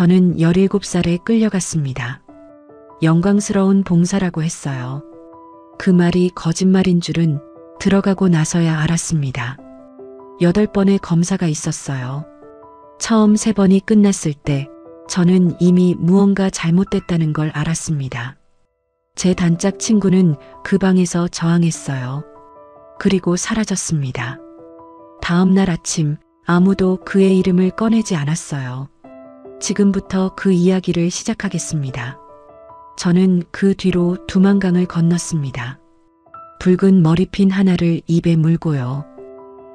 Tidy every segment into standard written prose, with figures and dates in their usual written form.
저는 17살에 끌려갔습니다. 영광스러운 봉사라고 했어요. 그 말이 거짓말인 줄은 들어가고 나서야 알았습니다. 8번의 검사가 있었어요. 처음 3번이 끝났을 때 저는 이미 무언가 잘못됐다는 걸 알았습니다. 제 단짝 친구는 그 방에서 저항했어요. 그리고 사라졌습니다. 다음 날 아침 아무도 그의 이름을 꺼내지 않았어요. 지금부터 그 이야기를 시작하겠습니다. 저는 그 뒤로 두만강을 건넜습니다. 붉은 머리핀 하나를 입에 물고요.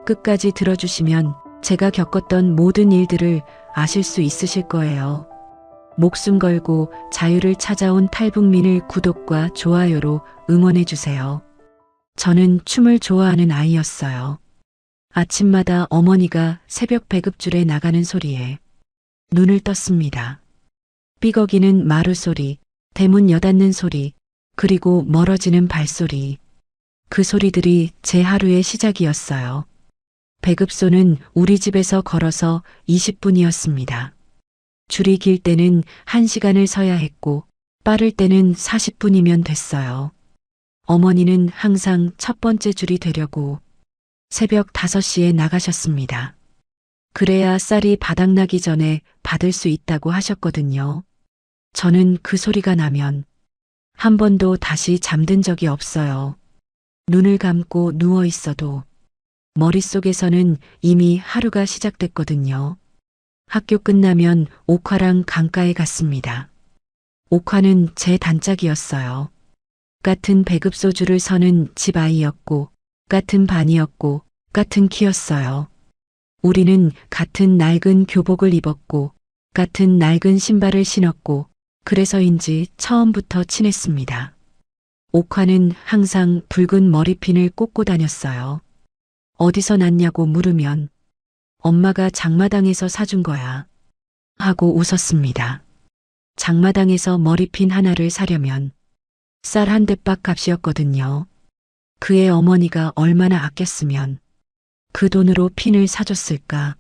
끝까지 들어주시면 제가 겪었던 모든 일들을 아실 수 있으실 거예요. 목숨 걸고 자유를 찾아온 탈북민을 구독과 좋아요로 응원해주세요. 저는 춤을 좋아하는 아이였어요. 아침마다 어머니가 새벽 배급줄에 나가는 소리에 눈을 떴습니다. 삐걱이는 마루 소리, 대문 여닫는 소리, 그리고 멀어지는 발소리. 그 소리들이 제 하루의 시작이었어요. 배급소는 우리 집에서 걸어서 20분이었습니다. 줄이 길 때는 1시간을 서야 했고 빠를 때는 40분이면 됐어요. 어머니는 항상 첫 번째 줄이 되려고 새벽 5시에 나가셨습니다. 그래야 쌀이 바닥나기 전에 받을 수 있다고 하셨거든요. 저는 그 소리가 나면 한 번도 다시 잠든 적이 없어요. 눈을 감고 누워 있어도 머릿속에서는 이미 하루가 시작됐거든요. 학교 끝나면 옥화랑 강가에 갔습니다. 옥화는 제 단짝이었어요. 같은 배급소 줄을 서는 집 아이였고, 같은 반이었고, 같은 키였어요. 우리는 같은 낡은 교복을 입었고, 같은 낡은 신발을 신었고, 그래서인지 처음부터 친했습니다. 옥화는 항상 붉은 머리핀을 꽂고 다녔어요. 어디서 났냐고 물으면 엄마가 장마당에서 사준 거야 하고 웃었습니다. 장마당에서 머리핀 하나를 사려면 쌀 한 대박 값이었거든요. 그의 어머니가 얼마나 아꼈으면 그 돈으로 핀을 사줬을까.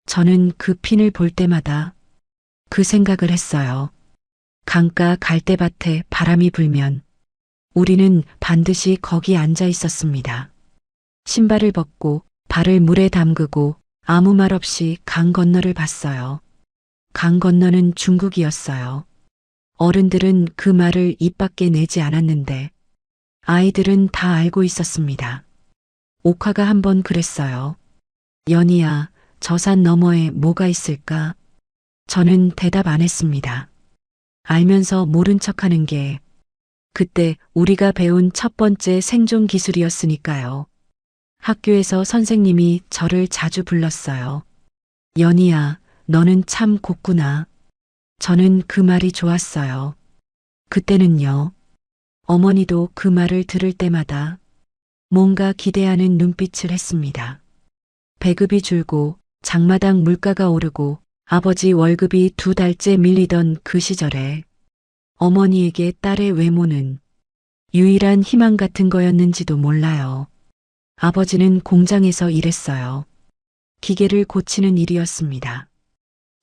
저는 그 핀을 볼 때마다 그 생각을 했어요. 강가 갈대밭에 바람이 불면 우리는 반드시 거기 앉아 있었습니다. 신발을 벗고 발을 물에 담그고 아무 말 없이 강 건너를 봤어요. 강 건너는 중국이었어요. 어른들은 그 말을 입 밖에 내지 않았는데 아이들은 다 알고 있었습니다. 옥화가 한번 그랬어요. 연희야, 저 산 너머에 뭐가 있을까? 저는 대답 안 했습니다. 알면서 모른 척하는 게 그때 우리가 배운 첫 번째 생존 기술이었으니까요. 학교에서 선생님이 저를 자주 불렀어요. 연희야, 너는 참 곱구나. 저는 그 말이 좋았어요. 그때는요. 어머니도 그 말을 들을 때마다 뭔가 기대하는 눈빛을 했습니다. 배급이 줄고 장마당 물가가 오르고 아버지 월급이 2달째 밀리던 그 시절에 어머니에게 딸의 외모는 유일한 희망 같은 거였는지도 몰라요. 아버지는 공장에서 일했어요. 기계를 고치는 일이었습니다.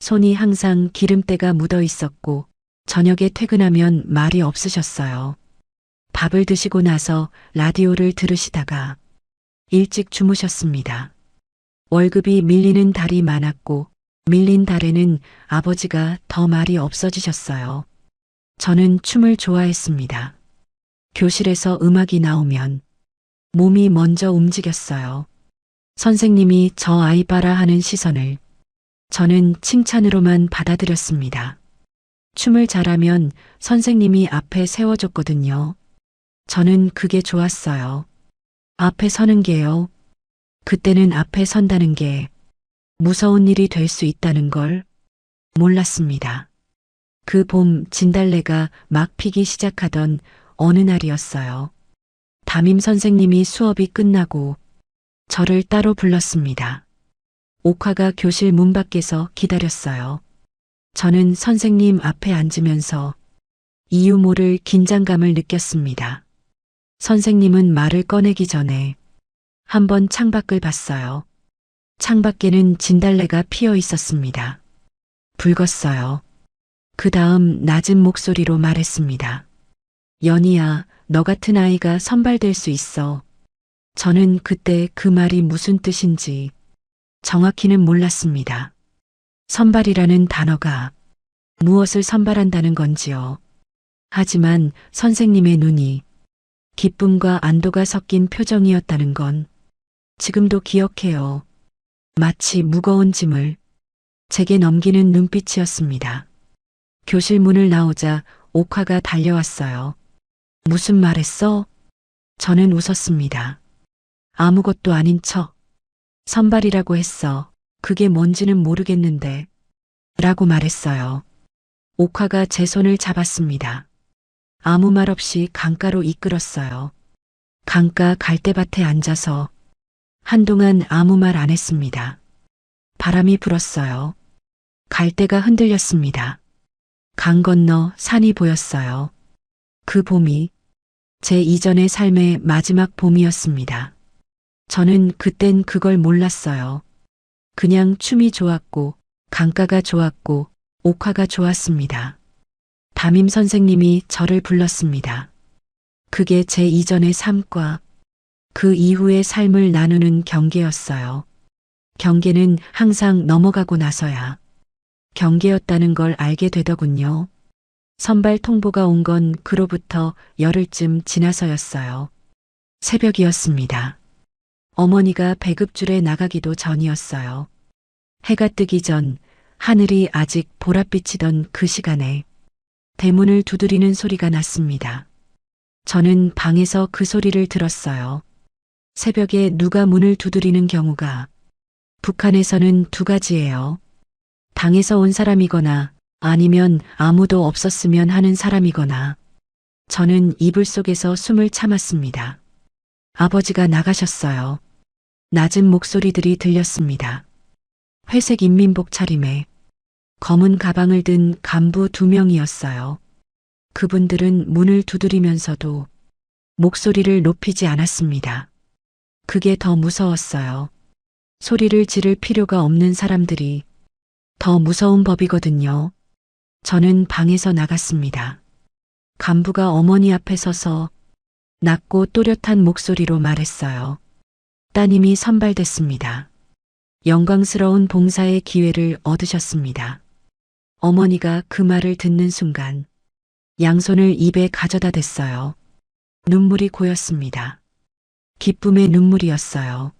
손이 항상 기름때가 묻어 있었고 저녁에 퇴근하면 말이 없으셨어요. 밥을 드시고 나서 라디오를 들으시다가 일찍 주무셨습니다. 월급이 밀리는 달이 많았고 밀린 달에는 아버지가 더 말이 없어지셨어요. 저는 춤을 좋아했습니다. 교실에서 음악이 나오면 몸이 먼저 움직였어요. 선생님이 저 아이 봐라 하는 시선을 저는 칭찬으로만 받아들였습니다. 춤을 잘하면 선생님이 앞에 세워줬거든요. 저는 그게 좋았어요. 앞에 서는 게요. 그때는 앞에 선다는 게 무서운 일이 될 수 있다는 걸 몰랐습니다. 그 봄 진달래가 막 피기 시작하던 어느 날이었어요. 담임 선생님이 수업이 끝나고 저를 따로 불렀습니다. 옥화가 교실 문 밖에서 기다렸어요. 저는 선생님 앞에 앉으면서 이유 모를 긴장감을 느꼈습니다. 선생님은 말을 꺼내기 전에 한번 창밖을 봤어요. 창밖에는 진달래가 피어 있었습니다. 붉었어요. 그 다음 낮은 목소리로 말했습니다. 연희야, 너 같은 아이가 선발될 수 있어. 저는 그때 그 말이 무슨 뜻인지 정확히는 몰랐습니다. 선발이라는 단어가 무엇을 선발한다는 건지요. 하지만 선생님의 눈이 기쁨과 안도가 섞인 표정이었다는 건 지금도 기억해요. 마치 무거운 짐을 제게 넘기는 눈빛이었습니다. 교실 문을 나오자 옥화가 달려왔어요. 무슨 말 했어? 저는 웃었습니다. 아무것도 아닌 척. 선발이라고 했어. 그게 뭔지는 모르겠는데. 라고 말했어요. 옥화가 제 손을 잡았습니다. 아무 말 없이 강가로 이끌었어요. 강가 갈대밭에 앉아서 한동안 아무 말 안 했습니다. 바람이 불었어요. 갈대가 흔들렸습니다. 강 건너 산이 보였어요. 그 봄이 제 이전의 삶의 마지막 봄이었습니다. 저는 그땐 그걸 몰랐어요. 그냥 춤이 좋았고, 강가가 좋았고, 옥화가 좋았습니다. 담임 선생님이 저를 불렀습니다. 그게 제 이전의 삶과 그 이후의 삶을 나누는 경계였어요. 경계는 항상 넘어가고 나서야 경계였다는 걸 알게 되더군요. 선발 통보가 온 건 그로부터 열흘쯤 지나서였어요. 새벽이었습니다. 어머니가 배급줄에 나가기도 전이었어요. 해가 뜨기 전 하늘이 아직 보랏빛이던 그 시간에 대문을 두드리는 소리가 났습니다. 저는 방에서 그 소리를 들었어요. 새벽에 누가 문을 두드리는 경우가 북한에서는 두 가지예요. 당에서 온 사람이거나 아니면 아무도 없었으면 하는 사람이거나. 저는 이불 속에서 숨을 참았습니다. 아버지가 나가셨어요. 낮은 목소리들이 들렸습니다. 회색 인민복 차림에 검은 가방을 든 간부 2명이었어요. 그분들은 문을 두드리면서도 목소리를 높이지 않았습니다. 그게 더 무서웠어요. 소리를 지를 필요가 없는 사람들이 더 무서운 법이거든요. 저는 방에서 나갔습니다. 간부가 어머니 앞에 서서 낮고 또렷한 목소리로 말했어요. 따님이 선발됐습니다. 영광스러운 봉사의 기회를 얻으셨습니다. 어머니가 그 말을 듣는 순간 양손을 입에 가져다 댔어요. 눈물이 고였습니다. 기쁨의 눈물이었어요.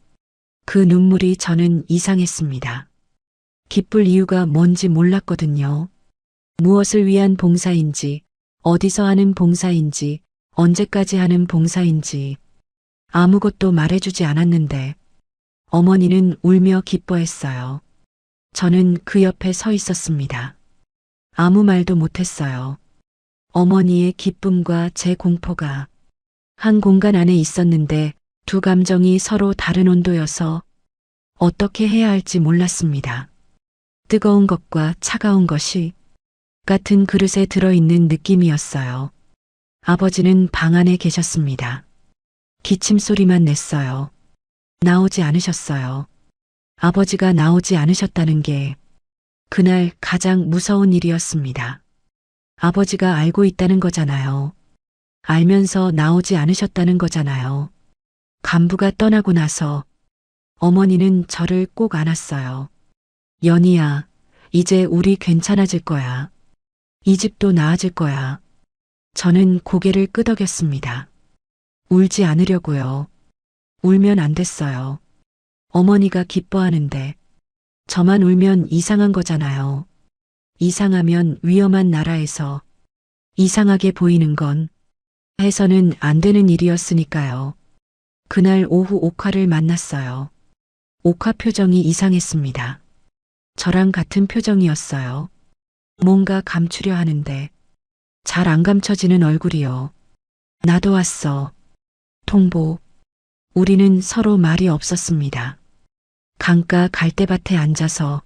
그 눈물이 저는 이상했습니다. 기쁠 이유가 뭔지 몰랐거든요. 무엇을 위한 봉사인지, 어디서 하는 봉사인지, 언제까지 하는 봉사인지 아무것도 말해주지 않았는데 어머니는 울며 기뻐했어요. 저는 그 옆에 서 있었습니다. 아무 말도 못했어요. 어머니의 기쁨과 제 공포가 한 공간 안에 있었는데 두 감정이 서로 다른 온도여서 어떻게 해야 할지 몰랐습니다. 뜨거운 것과 차가운 것이 같은 그릇에 들어있는 느낌이었어요. 아버지는 방 안에 계셨습니다. 기침 소리만 냈어요. 나오지 않으셨어요. 아버지가 나오지 않으셨다는 게 그날 가장 무서운 일이었습니다. 아버지가 알고 있다는 거잖아요. 알면서 나오지 않으셨다는 거잖아요. 간부가 떠나고 나서 어머니는 저를 꼭 안았어요. 연희야, 이제 우리 괜찮아질 거야. 이 집도 나아질 거야. 저는 고개를 끄덕였습니다. 울지 않으려고요. 울면 안 됐어요. 어머니가 기뻐하는데 저만 울면 이상한 거잖아요. 이상하면 위험한 나라에서 이상하게 보이는 건 해서는 안 되는 일이었으니까요. 그날 오후 옥화를 만났어요. 옥화 표정이 이상했습니다. 저랑 같은 표정이었어요. 뭔가 감추려 하는데 잘 안 감춰지는 얼굴이요. 나도 왔어. 통보. 우리는 서로 말이 없었습니다. 강가 갈대밭에 앉아서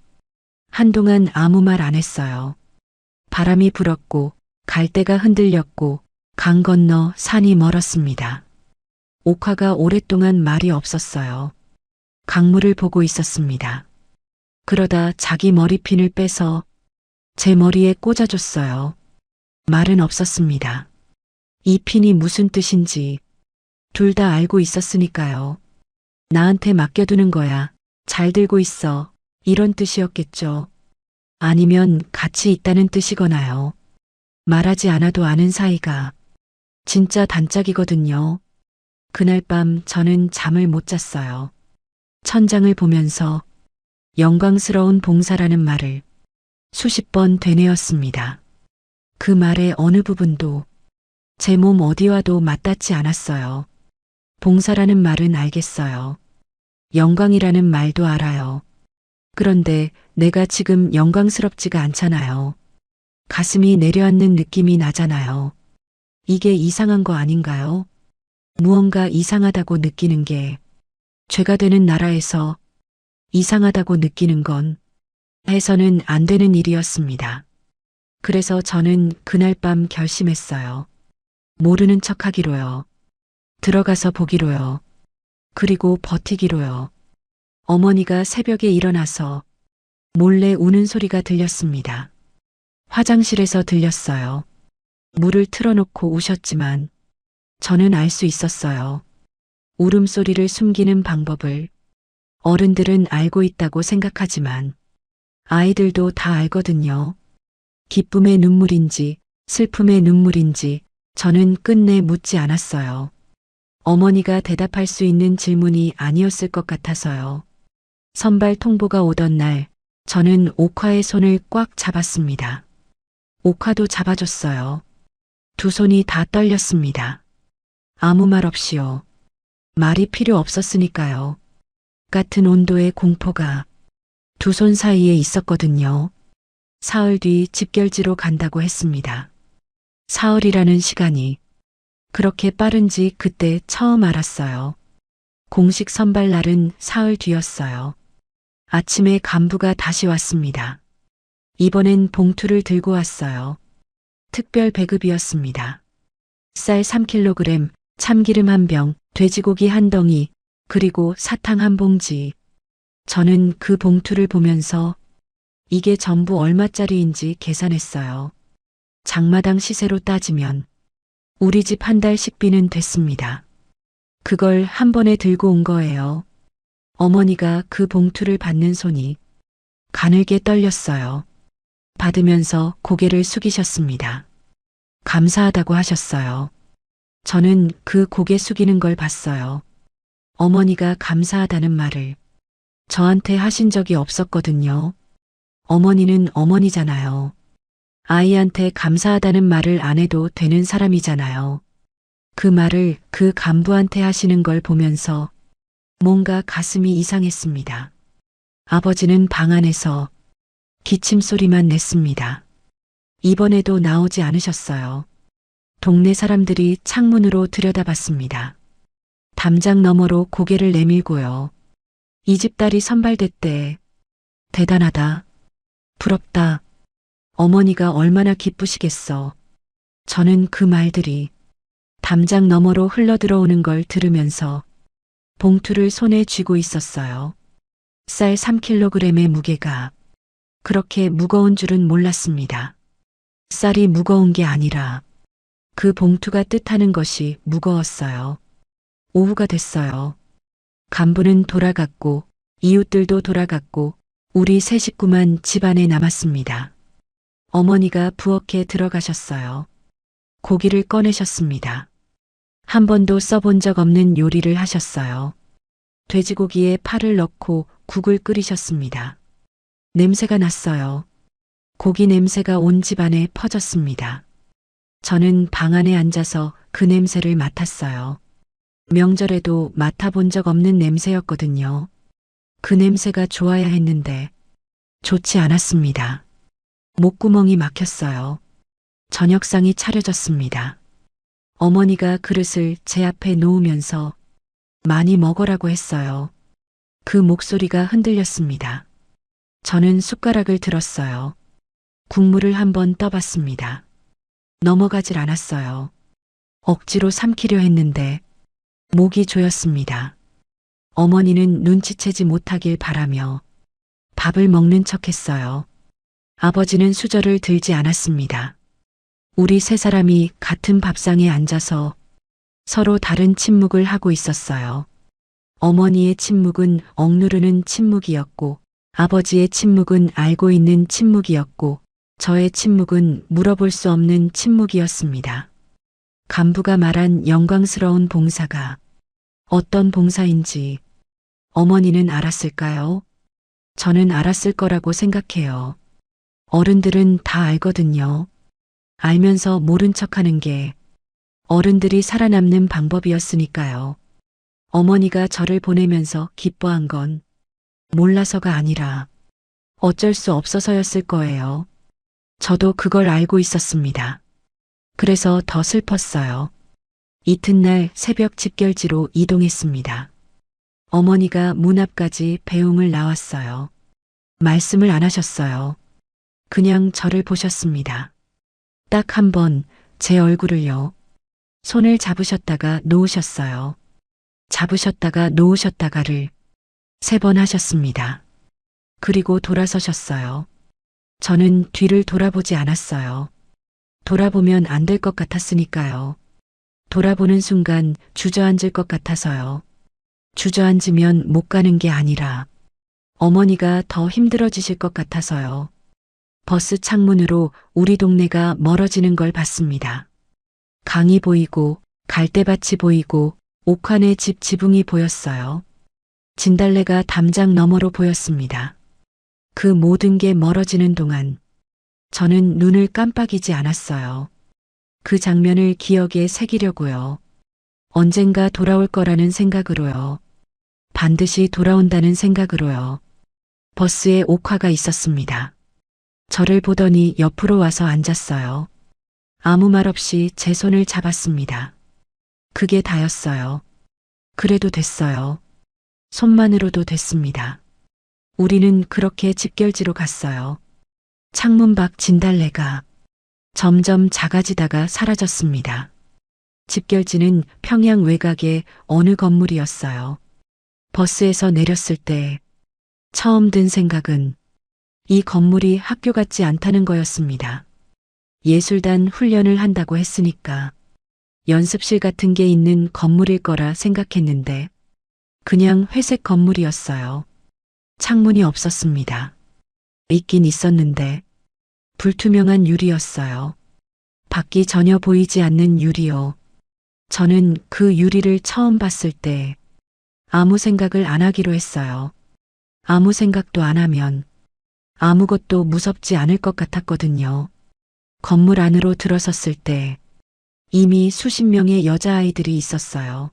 한동안 아무 말 안 했어요. 바람이 불었고 갈대가 흔들렸고 강 건너 산이 멀었습니다. 옥화가 오랫동안 말이 없었어요. 강물을 보고 있었습니다. 그러다 자기 머리핀을 빼서 제 머리에 꽂아줬어요. 말은 없었습니다. 이 핀이 무슨 뜻인지 둘 다 알고 있었으니까요. 나한테 맡겨두는 거야. 잘 들고 있어. 이런 뜻이었겠죠. 아니면 같이 있다는 뜻이거나요. 말하지 않아도 아는 사이가 진짜 단짝이거든요. 그날 밤 저는 잠을 못 잤어요. 천장을 보면서 영광스러운 봉사라는 말을 수십 번 되뇌었습니다. 그 말의 어느 부분도 제 몸 어디와도 맞닿지 않았어요. 봉사라는 말은 알겠어요. 영광이라는 말도 알아요. 그런데 내가 지금 영광스럽지가 않잖아요. 가슴이 내려앉는 느낌이 나잖아요. 이게 이상한 거 아닌가요? 무언가 이상하다고 느끼는 게 죄가 되는 나라에서 이상하다고 느끼는 건 해서는 안 되는 일이었습니다. 그래서 저는 그날 밤 결심했어요. 모르는 척 하기로요. 들어가서 보기로요. 그리고 버티기로요. 어머니가 새벽에 일어나서 몰래 우는 소리가 들렸습니다. 화장실에서 들렸어요. 물을 틀어놓고 우셨지만 저는 알 수 있었어요. 울음소리를 숨기는 방법을. 어른들은 알고 있다고 생각하지만 아이들도 다 알거든요. 기쁨의 눈물인지 슬픔의 눈물인지 저는 끝내 묻지 않았어요. 어머니가 대답할 수 있는 질문이 아니었을 것 같아서요. 선발 통보가 오던 날 저는 옥화의 손을 꽉 잡았습니다. 옥화도 잡아줬어요. 두 손이 다 떨렸습니다. 아무 말 없이요. 말이 필요 없었으니까요. 같은 온도의 공포가 두 손 사이에 있었거든요. 사흘 뒤 집결지로 간다고 했습니다. 사흘이라는 시간이 그렇게 빠른지 그때 처음 알았어요. 공식 선발 날은 사흘 뒤였어요. 아침에 간부가 다시 왔습니다. 이번엔 봉투를 들고 왔어요. 특별 배급이었습니다. 쌀 3kg, 참기름 1병, 돼지고기 1덩이, 그리고 사탕 1봉지. 저는 그 봉투를 보면서 이게 전부 얼마짜리인지 계산했어요. 장마당 시세로 따지면 우리 집 한 달 식비는 됐습니다. 그걸 한 번에 들고 온 거예요. 어머니가 그 봉투를 받는 손이 가늘게 떨렸어요. 받으면서 고개를 숙이셨습니다. 감사하다고 하셨어요. 저는 그 고개 숙이는 걸 봤어요. 어머니가 감사하다는 말을 저한테 하신 적이 없었거든요. 어머니는 어머니잖아요. 아이한테 감사하다는 말을 안 해도 되는 사람이잖아요. 그 말을 그 간부한테 하시는 걸 보면서 뭔가 가슴이 이상했습니다. 아버지는 방 안에서 기침 소리만 냈습니다. 이번에도 나오지 않으셨어요. 동네 사람들이 창문으로 들여다봤습니다. 담장 너머로 고개를 내밀고요. 이 집 딸이 선발됐대. 대단하다. 부럽다. 어머니가 얼마나 기쁘시겠어. 저는 그 말들이 담장 너머로 흘러들어오는 걸 들으면서 봉투를 손에 쥐고 있었어요. 쌀 3kg의 무게가 그렇게 무거운 줄은 몰랐습니다. 쌀이 무거운 게 아니라 그 봉투가 뜻하는 것이 무거웠어요. 오후가 됐어요. 간부는 돌아갔고 이웃들도 돌아갔고 우리 세 식구만 집안에 남았습니다. 어머니가 부엌에 들어가셨어요. 고기를 꺼내셨습니다. 한 번도 써본 적 없는 요리를 하셨어요. 돼지고기에 파를 넣고 국을 끓이셨습니다. 냄새가 났어요. 고기 냄새가 온 집안에 퍼졌습니다. 저는 방 안에 앉아서 그 냄새를 맡았어요. 명절에도 맡아본 적 없는 냄새였거든요. 그 냄새가 좋아야 했는데 좋지 않았습니다. 목구멍이 막혔어요. 저녁상이 차려졌습니다. 어머니가 그릇을 제 앞에 놓으면서 많이 먹으라고 했어요. 그 목소리가 흔들렸습니다. 저는 숟가락을 들었어요. 국물을 한번 떠봤습니다. 넘어가질 않았어요. 억지로 삼키려 했는데 목이 조였습니다. 어머니는 눈치채지 못하길 바라며 밥을 먹는 척 했어요. 아버지는 수저를 들지 않았습니다. 우리 세 사람이 같은 밥상에 앉아서 서로 다른 침묵을 하고 있었어요. 어머니의 침묵은 억누르는 침묵이었고, 아버지의 침묵은 알고 있는 침묵이었고, 저의 침묵은 물어볼 수 없는 침묵이었습니다. 간부가 말한 영광스러운 봉사가 어떤 봉사인지 어머니는 알았을까요? 저는 알았을 거라고 생각해요. 어른들은 다 알거든요. 알면서 모른 척하는 게 어른들이 살아남는 방법이었으니까요. 어머니가 저를 보내면서 기뻐한 건 몰라서가 아니라 어쩔 수 없어서였을 거예요. 저도 그걸 알고 있었습니다. 그래서 더 슬펐어요. 이튿날 새벽 집결지로 이동했습니다. 어머니가 문 앞까지 배웅을 나왔어요. 말씀을 안 하셨어요. 그냥 저를 보셨습니다. 딱 한 번 제 얼굴을요. 손을 잡으셨다가 놓으셨어요. 잡으셨다가 놓으셨다가를 3번 하셨습니다. 그리고 돌아서셨어요. 저는 뒤를 돌아보지 않았어요. 돌아보면 안 될 것 같았으니까요. 돌아보는 순간 주저앉을 것 같아서요. 주저앉으면 못 가는 게 아니라 어머니가 더 힘들어지실 것 같아서요. 버스 창문으로 우리 동네가 멀어지는 걸 봤습니다. 강이 보이고 갈대밭이 보이고 옥환의 집 지붕이 보였어요. 진달래가 담장 너머로 보였습니다. 그 모든 게 멀어지는 동안 저는 눈을 깜빡이지 않았어요. 그 장면을 기억에 새기려고요. 언젠가 돌아올 거라는 생각으로요. 반드시 돌아온다는 생각으로요. 버스에 옥화가 있었습니다. 저를 보더니 옆으로 와서 앉았어요. 아무 말 없이 제 손을 잡았습니다. 그게 다였어요. 그래도 됐어요. 손만으로도 됐습니다. 우리는 그렇게 집결지로 갔어요. 창문 밖 진달래가 점점 작아지다가 사라졌습니다. 집결지는 평양 외곽의 어느 건물이었어요. 버스에서 내렸을 때 처음 든 생각은 이 건물이 학교 같지 않다는 거였습니다. 예술단 훈련을 한다고 했으니까 연습실 같은 게 있는 건물일 거라 생각했는데 그냥 회색 건물이었어요. 창문이 없었습니다. 있긴 있었는데 불투명한 유리였어요. 밖이 전혀 보이지 않는 유리요. 저는 그 유리를 처음 봤을 때 아무 생각을 안 하기로 했어요. 아무 생각도 안 하면 아무것도 무섭지 않을 것 같았거든요. 건물 안으로 들어섰을 때 이미 수십 명의 여자아이들이 있었어요.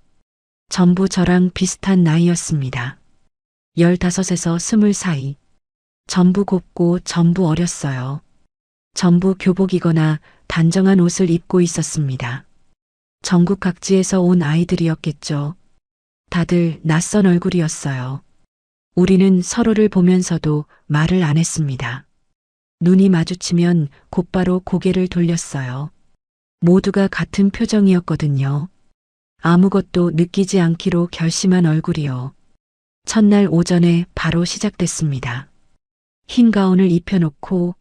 전부 저랑 비슷한 나이였습니다. 15에서 20 사이. 전부 곱고 전부 어렸어요. 전부 교복이거나 단정한 옷을 입고 있었습니다. 전국 각지에서 온 아이들이었겠죠. 다들 낯선 얼굴이었어요. 우리는 서로를 보면서도 말을 안 했습니다. 눈이 마주치면 곧바로 고개를 돌렸어요. 모두가 같은 표정이었거든요. 아무것도 느끼지 않기로 결심한 얼굴이요. 첫날 오전에 바로 시작됐습니다. 흰 가운을 입혀놓고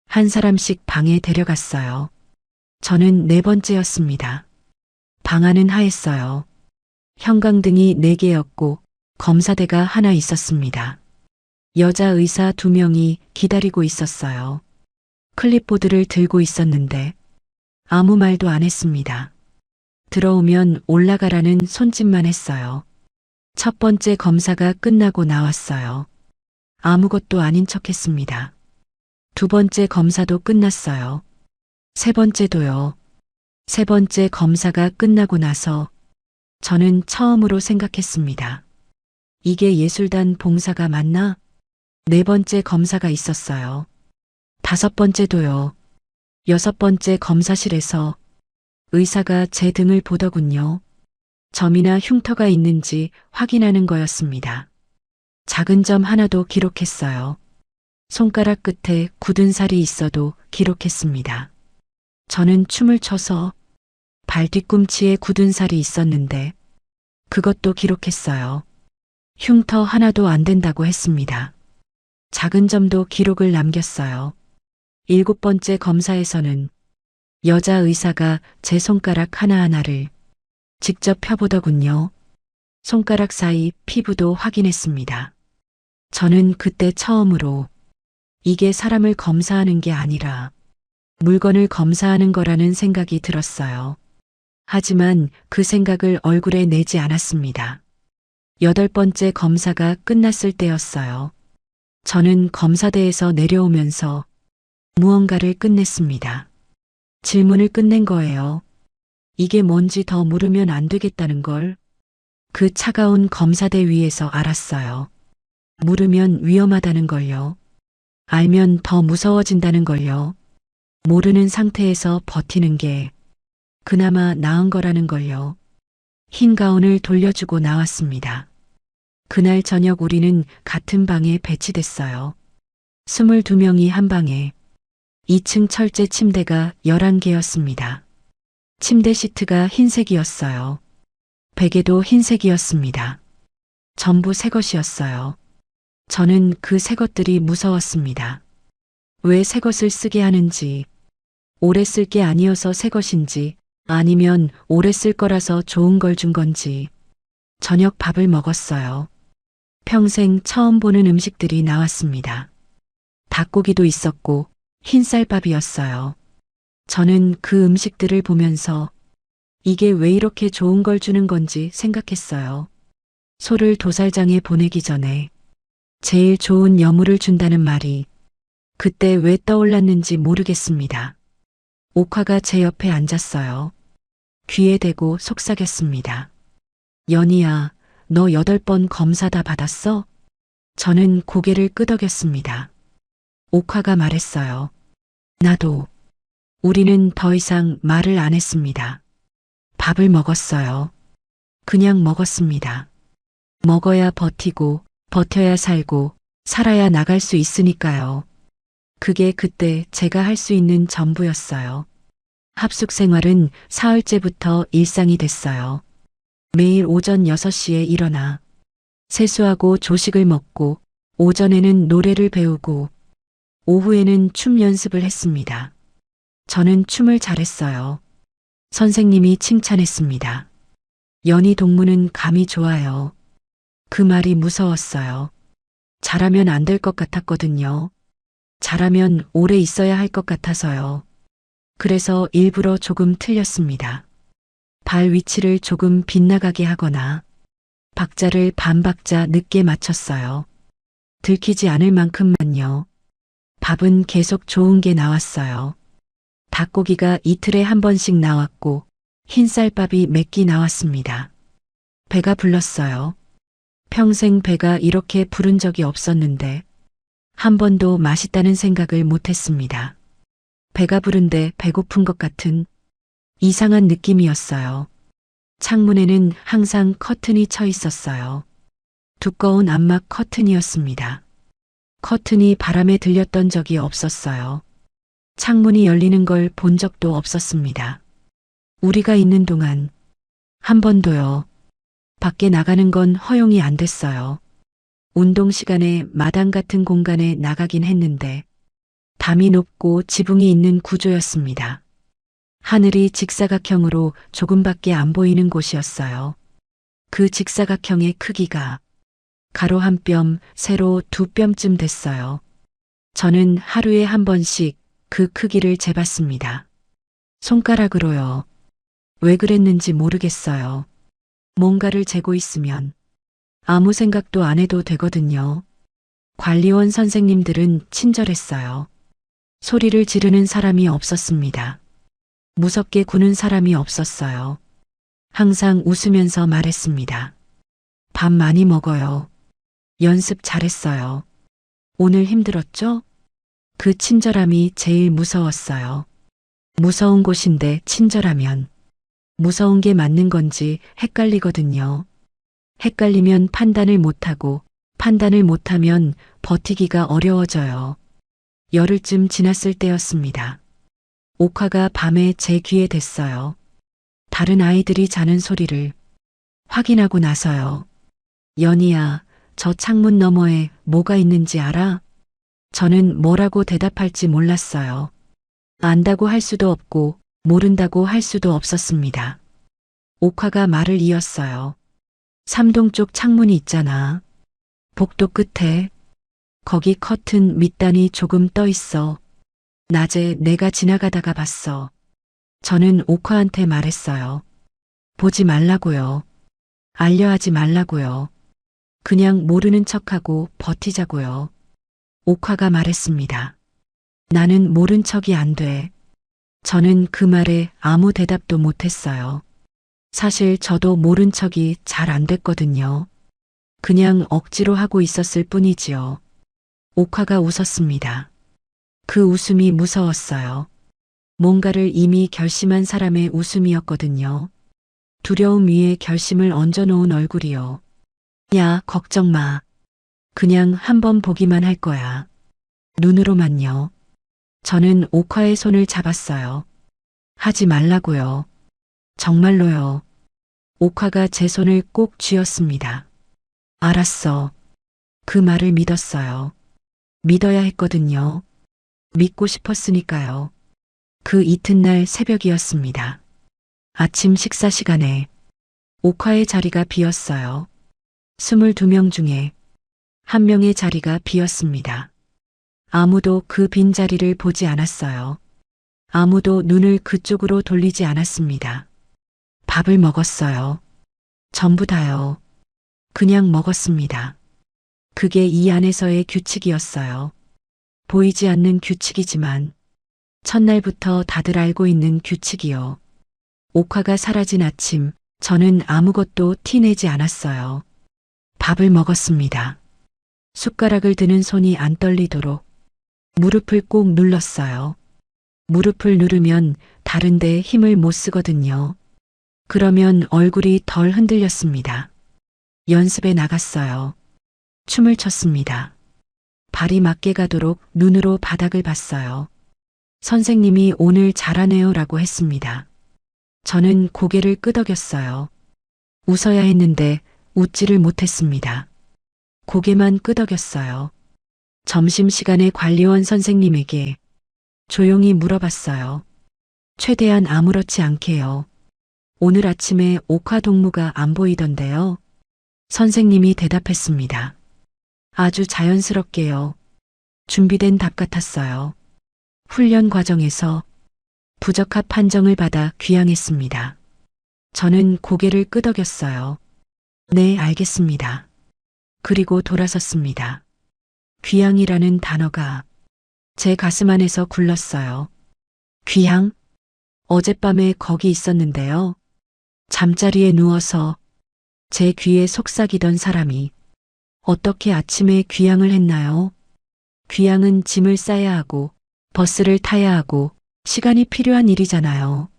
한 사람씩 방에 데려갔어요. 저는 4번째였습니다. 방 안은 하했어요. 형광등이 4개였고 검사대가 하나 있었습니다. 여자 의사 2명이 기다리고 있었어요. 클립보드를 들고 있었는데 아무 말도 안 했습니다. 들어오면 올라가라는 손짓만 했어요. 첫 번째 검사가 끝나고 나왔어요. 아무것도 아닌 척했습니다. 2번째 검사도 끝났어요. 3번째도요. 3번째 검사가 끝나고 나서 저는 처음으로 생각했습니다. 이게 예술단 봉사가 맞나? 4번째 검사가 있었어요. 5번째도요. 6번째 검사실에서 의사가 제 등을 보더군요. 점이나 흉터가 있는지 확인하는 거였습니다. 작은 점 하나도 기록했어요. 손가락 끝에 굳은 살이 있어도 기록했습니다. 저는 춤을 춰서 발 뒤꿈치에 굳은 살이 있었는데 그것도 기록했어요. 흉터 하나도 안 된다고 했습니다. 작은 점도 기록을 남겼어요. 7번째 검사에서는 여자 의사가 제 손가락 하나하나를 직접 펴보더군요. 손가락 사이 피부도 확인했습니다. 저는 그때 처음으로 이게 사람을 검사하는 게 아니라 물건을 검사하는 거라는 생각이 들었어요. 하지만 그 생각을 얼굴에 내지 않았습니다. 8번째 검사가 끝났을 때였어요. 저는 검사대에서 내려오면서 무언가를 끝냈습니다. 질문을 끝낸 거예요. 이게 뭔지 더 물으면 안 되겠다는 걸 그 차가운 검사대 위에서 알았어요. 물으면 위험하다는 걸요. 알면 더 무서워진다는 걸요. 모르는 상태에서 버티는 게 그나마 나은 거라는 걸요. 흰 가운을 돌려주고 나왔습니다. 그날 저녁 우리는 같은 방에 배치됐어요. 22명이 한 방에 2층 철제 침대가 11개였습니다. 침대 시트가 흰색이었어요. 베개도 흰색이었습니다. 전부 새 것이었어요. 저는 그 새 것들이 무서웠습니다. 왜 새 것을 쓰게 하는지, 오래 쓸 게 아니어서 새 것인지, 아니면 오래 쓸 거라서 좋은 걸 준 건지. 저녁 밥을 먹었어요. 평생 처음 보는 음식들이 나왔습니다. 닭고기도 있었고 흰쌀밥이었어요. 저는 그 음식들을 보면서 이게 왜 이렇게 좋은 걸 주는 건지 생각했어요. 소를 도살장에 보내기 전에 제일 좋은 여물을 준다는 말이 그때 왜 떠올랐는지 모르겠습니다. 옥화가 제 옆에 앉았어요. 귀에 대고 속삭였습니다. 연희야, 너 8번 검사 다 받았어? 저는 고개를 끄덕였습니다. 옥화가 말했어요. 나도. 우리는 더 이상 말을 안 했습니다. 밥을 먹었어요. 그냥 먹었습니다. 먹어야 버티고, 버텨야 살고, 살아야 나갈 수 있으니까요. 그게 그때 제가 할 수 있는 전부였어요. 합숙 생활은 사흘째부터 일상이 됐어요. 매일 오전 6시에 일어나 세수하고 조식을 먹고 오전에는 노래를 배우고 오후에는 춤 연습을 했습니다. 저는 춤을 잘했어요. 선생님이 칭찬했습니다. 연희 동무는 감이 좋아요. 그 말이 무서웠어요. 잘하면 안 될 것 같았거든요. 잘하면 오래 있어야 할 것 같아서요. 그래서 일부러 조금 틀렸습니다. 발 위치를 조금 빗나가게 하거나 박자를 반 박자 늦게 맞췄어요. 들키지 않을 만큼만요. 밥은 계속 좋은 게 나왔어요. 닭고기가 이틀에 한 번씩 나왔고 흰쌀밥이 몇 끼 나왔습니다. 배가 불렀어요. 평생 배가 이렇게 부른 적이 없었는데 한 번도 맛있다는 생각을 못했습니다. 배가 부른데 배고픈 것 같은 이상한 느낌이었어요. 창문에는 항상 커튼이 쳐 있었어요. 두꺼운 암막 커튼이었습니다. 커튼이 바람에 들렸던 적이 없었어요. 창문이 열리는 걸 본 적도 없었습니다. 우리가 있는 동안 한 번도요. 밖에 나가는 건 허용이 안 됐어요. 운동 시간에 마당 같은 공간에 나가긴 했는데 담이 높고 지붕이 있는 구조였습니다. 하늘이 직사각형으로 조금밖에 안 보이는 곳이었어요. 그 직사각형의 크기가 가로 한 뼘, 세로 2뼘쯤 됐어요. 저는 하루에 한 번씩 그 크기를 재봤습니다. 손가락으로요. 왜 그랬는지 모르겠어요. 뭔가를 재고 있으면 아무 생각도 안 해도 되거든요. 관리원 선생님들은 친절했어요. 소리를 지르는 사람이 없었습니다. 무섭게 구는 사람이 없었어요. 항상 웃으면서 말했습니다. 밥 많이 먹어요. 연습 잘했어요. 오늘 힘들었죠? 그 친절함이 제일 무서웠어요. 무서운 곳인데 친절하면 무서운 게 맞는 건지 헷갈리거든요. 헷갈리면 판단을 못하고 판단을 못하면 버티기가 어려워져요. 열흘쯤 지났을 때였습니다. 옥화가 밤에 제 귀에 댔어요. 다른 아이들이 자는 소리를 확인하고 나서요. 연희야, 저 창문 너머에 뭐가 있는지 알아? 저는 뭐라고 대답할지 몰랐어요. 안다고 할 수도 없고 모른다고 할 수도 없었습니다. 옥화가 말을 이었어요. 삼동 쪽 창문이 있잖아. 복도 끝에. 거기 커튼 밑단이 조금 떠 있어. 낮에 내가 지나가다가 봤어. 저는 옥화한테 말했어요. 보지 말라고요. 알려하지 말라고요. 그냥 모르는 척하고 버티자고요. 옥화가 말했습니다. 나는 모른 척이 안 돼. 저는 그 말에 아무 대답도 못했어요. 사실 저도 모른 척이 잘 안 됐거든요. 그냥 억지로 하고 있었을 뿐이지요. 옥화가 웃었습니다. 그 웃음이 무서웠어요. 뭔가를 이미 결심한 사람의 웃음이었거든요. 두려움 위에 결심을 얹어놓은 얼굴이요. 야, 걱정 마. 그냥 한번 보기만 할 거야. 눈으로만요. 저는 옥화의 손을 잡았어요. 하지 말라고요. 정말로요. 옥화가 제 손을 꼭 쥐었습니다. 알았어. 그 말을 믿었어요. 믿어야 했거든요. 믿고 싶었으니까요. 그 이튿날 새벽이었습니다. 아침 식사 시간에 옥화의 자리가 비었어요. 22명 중에 한 명의 자리가 비었습니다. 아무도 그 빈자리를 보지 않았어요. 아무도 눈을 그쪽으로 돌리지 않았습니다. 밥을 먹었어요. 전부 다요. 그냥 먹었습니다. 그게 이 안에서의 규칙이었어요. 보이지 않는 규칙이지만 첫날부터 다들 알고 있는 규칙이요. 옥화가 사라진 아침, 저는 아무것도 티내지 않았어요. 밥을 먹었습니다. 숟가락을 드는 손이 안 떨리도록 무릎을 꼭 눌렀어요. 무릎을 누르면 다른데 힘을 못 쓰거든요. 그러면 얼굴이 덜 흔들렸습니다. 연습에 나갔어요. 춤을 췄습니다. 발이 맞게 가도록 눈으로 바닥을 봤어요. 선생님이 오늘 잘하네요 라고 했습니다. 저는 고개를 끄덕였어요. 웃어야 했는데 웃지를 못했습니다. 고개만 끄덕였어요. 점심시간에 관리원 선생님에게 조용히 물어봤어요. 최대한 아무렇지 않게요. 오늘 아침에 옥화 동무가 안 보이던데요. 선생님이 대답했습니다. 아주 자연스럽게요. 준비된 답 같았어요. 훈련 과정에서 부적합 판정을 받아 귀향했습니다. 저는 고개를 끄덕였어요. 네, 알겠습니다. 그리고 돌아섰습니다. 귀향이라는 단어가 제 가슴 안에서 굴렀어요. 귀향? 어젯밤에 거기 있었는데요. 잠자리에 누워서 제 귀에 속삭이던 사람이 어떻게 아침에 귀향을 했나요? 귀향은 짐을 싸야 하고 버스를 타야 하고 시간이 필요한 일이잖아요.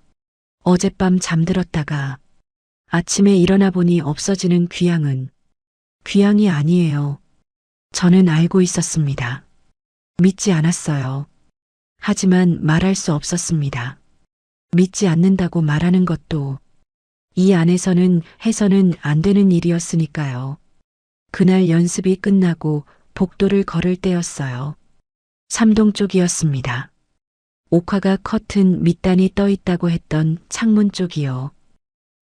어젯밤 잠들었다가 아침에 일어나 보니 없어지는 귀향은 귀향이 아니에요. 저는 알고 있었습니다. 믿지 않았어요. 하지만 말할 수 없었습니다. 믿지 않는다고 말하는 것도 이 안에서는 해서는 안 되는 일이었으니까요. 그날 연습이 끝나고 복도를 걸을 때였어요. 삼동 쪽이었습니다. 옥화가 커튼 밑단이 떠 있다고 했던 창문 쪽이요.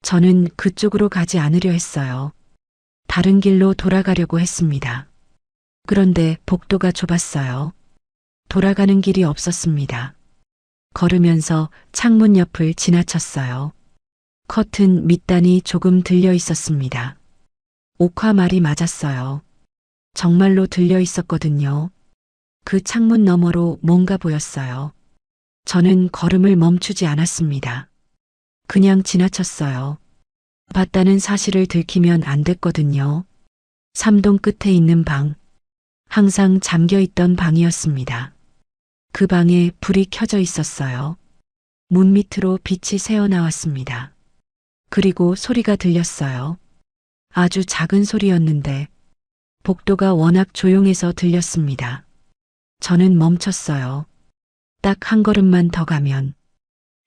저는 그쪽으로 가지 않으려 했어요. 다른 길로 돌아가려고 했습니다. 그런데 복도가 좁았어요. 돌아가는 길이 없었습니다. 걸으면서 창문 옆을 지나쳤어요. 커튼 밑단이 조금 들려 있었습니다. 옥화 말이 맞았어요. 정말로 들려 있었거든요. 그 창문 너머로 뭔가 보였어요. 저는 걸음을 멈추지 않았습니다. 그냥 지나쳤어요. 봤다는 사실을 들키면 안 됐거든요. 삼동 끝에 있는 방. 항상 잠겨 있던 방이었습니다. 그 방에 불이 켜져 있었어요. 문 밑으로 빛이 새어나왔습니다. 그리고 소리가 들렸어요. 아주 작은 소리였는데 복도가 워낙 조용해서 들렸습니다. 저는 멈췄어요. 딱 한 걸음만 더 가면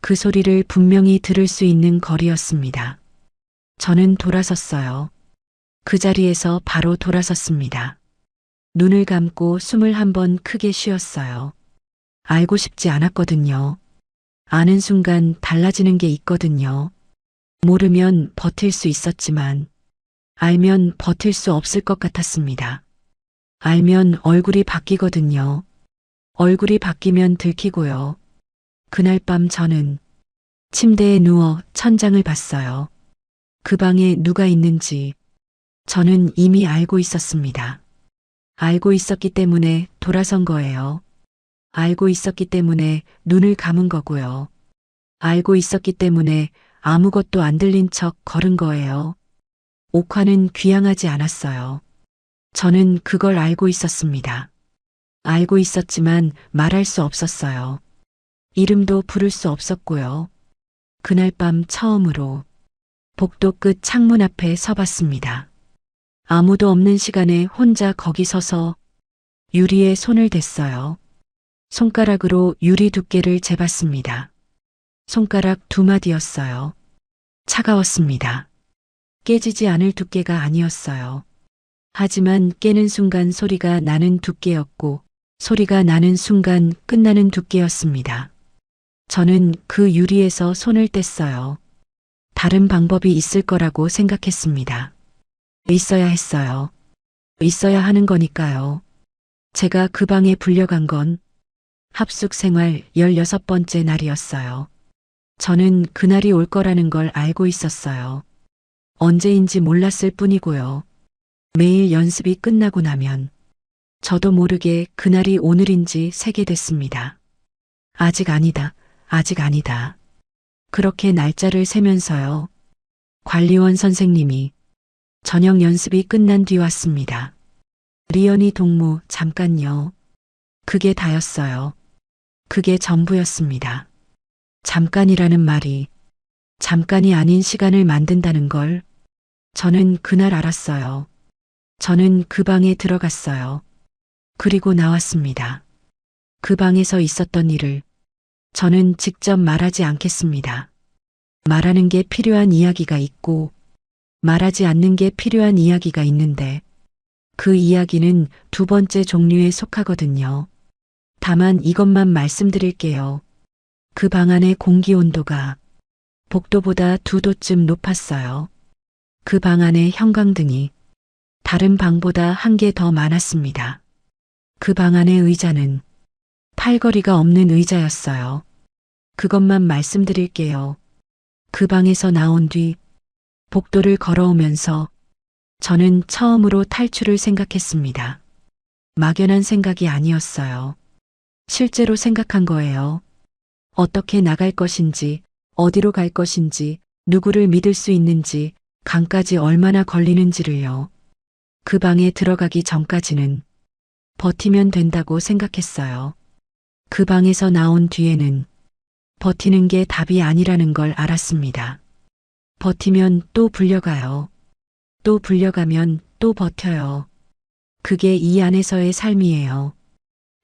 그 소리를 분명히 들을 수 있는 거리였습니다. 저는 돌아섰어요. 그 자리에서 바로 돌아섰습니다. 눈을 감고 숨을 한 번 크게 쉬었어요. 알고 싶지 않았거든요. 아는 순간 달라지는 게 있거든요. 모르면 버틸 수 있었지만 알면 버틸 수 없을 것 같았습니다. 알면 얼굴이 바뀌거든요. 얼굴이 바뀌면 들키고요. 그날 밤 저는 침대에 누워 천장을 봤어요. 그 방에 누가 있는지 저는 이미 알고 있었습니다. 알고 있었기 때문에 돌아선 거예요. 알고 있었기 때문에 눈을 감은 거고요. 알고 있었기 때문에 아무것도 안 들린 척 걸은 거예요. 옥화는 귀향하지 않았어요. 저는 그걸 알고 있었습니다. 알고 있었지만 말할 수 없었어요. 이름도 부를 수 없었고요. 그날 밤 처음으로 복도 끝 창문 앞에 서봤습니다. 아무도 없는 시간에 혼자 거기 서서 유리에 손을 댔어요. 손가락으로 유리 두께를 재봤습니다. 손가락 2마디였어요. 차가웠습니다. 깨지지 않을 두께가 아니었어요. 하지만 깨는 순간 소리가 나는 두께였고 소리가 나는 순간 끝나는 두께였습니다. 저는 그 유리에서 손을 뗐어요. 다른 방법이 있을 거라고 생각했습니다. 있어야 했어요. 있어야 하는 거니까요. 제가 그 방에 불려간 건 합숙 생활 16번째 날이었어요. 저는 그날이 올 거라는 걸 알고 있었어요. 언제인지 몰랐을 뿐이고요. 매일 연습이 끝나고 나면 저도 모르게 그날이 오늘인지 세게 됐습니다. 아직 아니다. 아직 아니다. 그렇게 날짜를 세면서요. 관리원 선생님이 저녁 연습이 끝난 뒤 왔습니다. 리연이 동무 잠깐요. 그게 다였어요. 그게 전부였습니다. 잠깐이라는 말이 잠깐이 아닌 시간을 만든다는 걸 저는 그날 알았어요. 저는 그 방에 들어갔어요. 그리고 나왔습니다. 그 방에서 있었던 일을 저는 직접 말하지 않겠습니다. 말하는 게 필요한 이야기가 있고 말하지 않는 게 필요한 이야기가 있는데 그 이야기는 2번째 종류에 속하거든요. 다만 이것만 말씀드릴게요. 그 방 안의 공기 온도가 복도보다 2도쯤 높았어요. 그 방 안에 형광등이 다른 방보다 1개 더 많았습니다. 그 방 안의 의자는 팔걸이가 없는 의자였어요. 그것만 말씀드릴게요. 그 방에서 나온 뒤 복도를 걸어오면서 저는 처음으로 탈출을 생각했습니다. 막연한 생각이 아니었어요. 실제로 생각한 거예요. 어떻게 나갈 것인지, 어디로 갈 것인지, 누구를 믿을 수 있는지, 강까지 얼마나 걸리는지를요. 그 방에 들어가기 전까지는 버티면 된다고 생각했어요. 그 방에서 나온 뒤에는 버티는 게 답이 아니라는 걸 알았습니다. 버티면 또 불려가요. 또 불려가면 또 버텨요. 그게 이 안에서의 삶이에요.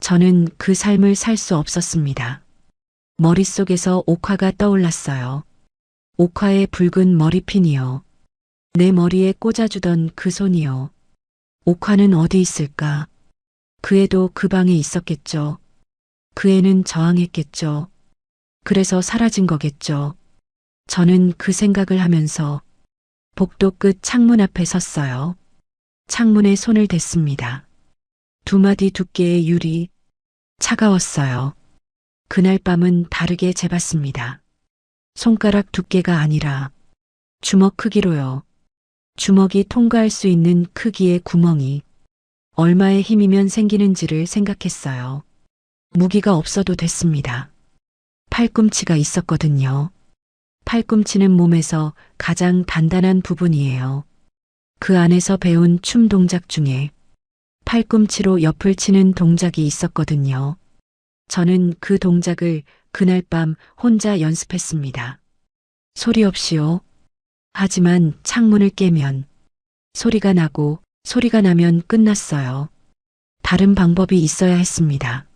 저는 그 삶을 살 수 없었습니다. 머릿속에서 옥화가 떠올랐어요. 옥화의 붉은 머리핀이요. 내 머리에 꽂아주던 그 손이요. 옥화는 어디 있을까? 그 애도 그 방에 있었겠죠. 그 애는 저항했겠죠. 그래서 사라진 거겠죠. 저는 그 생각을 하면서 복도 끝 창문 앞에 섰어요. 창문에 손을 댔습니다. 2마디 두께의 유리. 차가웠어요. 그날 밤은 다르게 재봤습니다. 손가락 두께가 아니라 주먹 크기로요. 주먹이 통과할 수 있는 크기의 구멍이 얼마의 힘이면 생기는지를 생각했어요. 무기가 없어도 됐습니다. 팔꿈치가 있었거든요. 팔꿈치는 몸에서 가장 단단한 부분이에요. 그 안에서 배운 춤 동작 중에 팔꿈치로 옆을 치는 동작이 있었거든요. 저는 그 동작을 그날 밤 혼자 연습했습니다. 소리 없이요. 하지만 창문을 깨면 소리가 나고 소리가 나면 끝났어요. 다른 방법이 있어야 했습니다.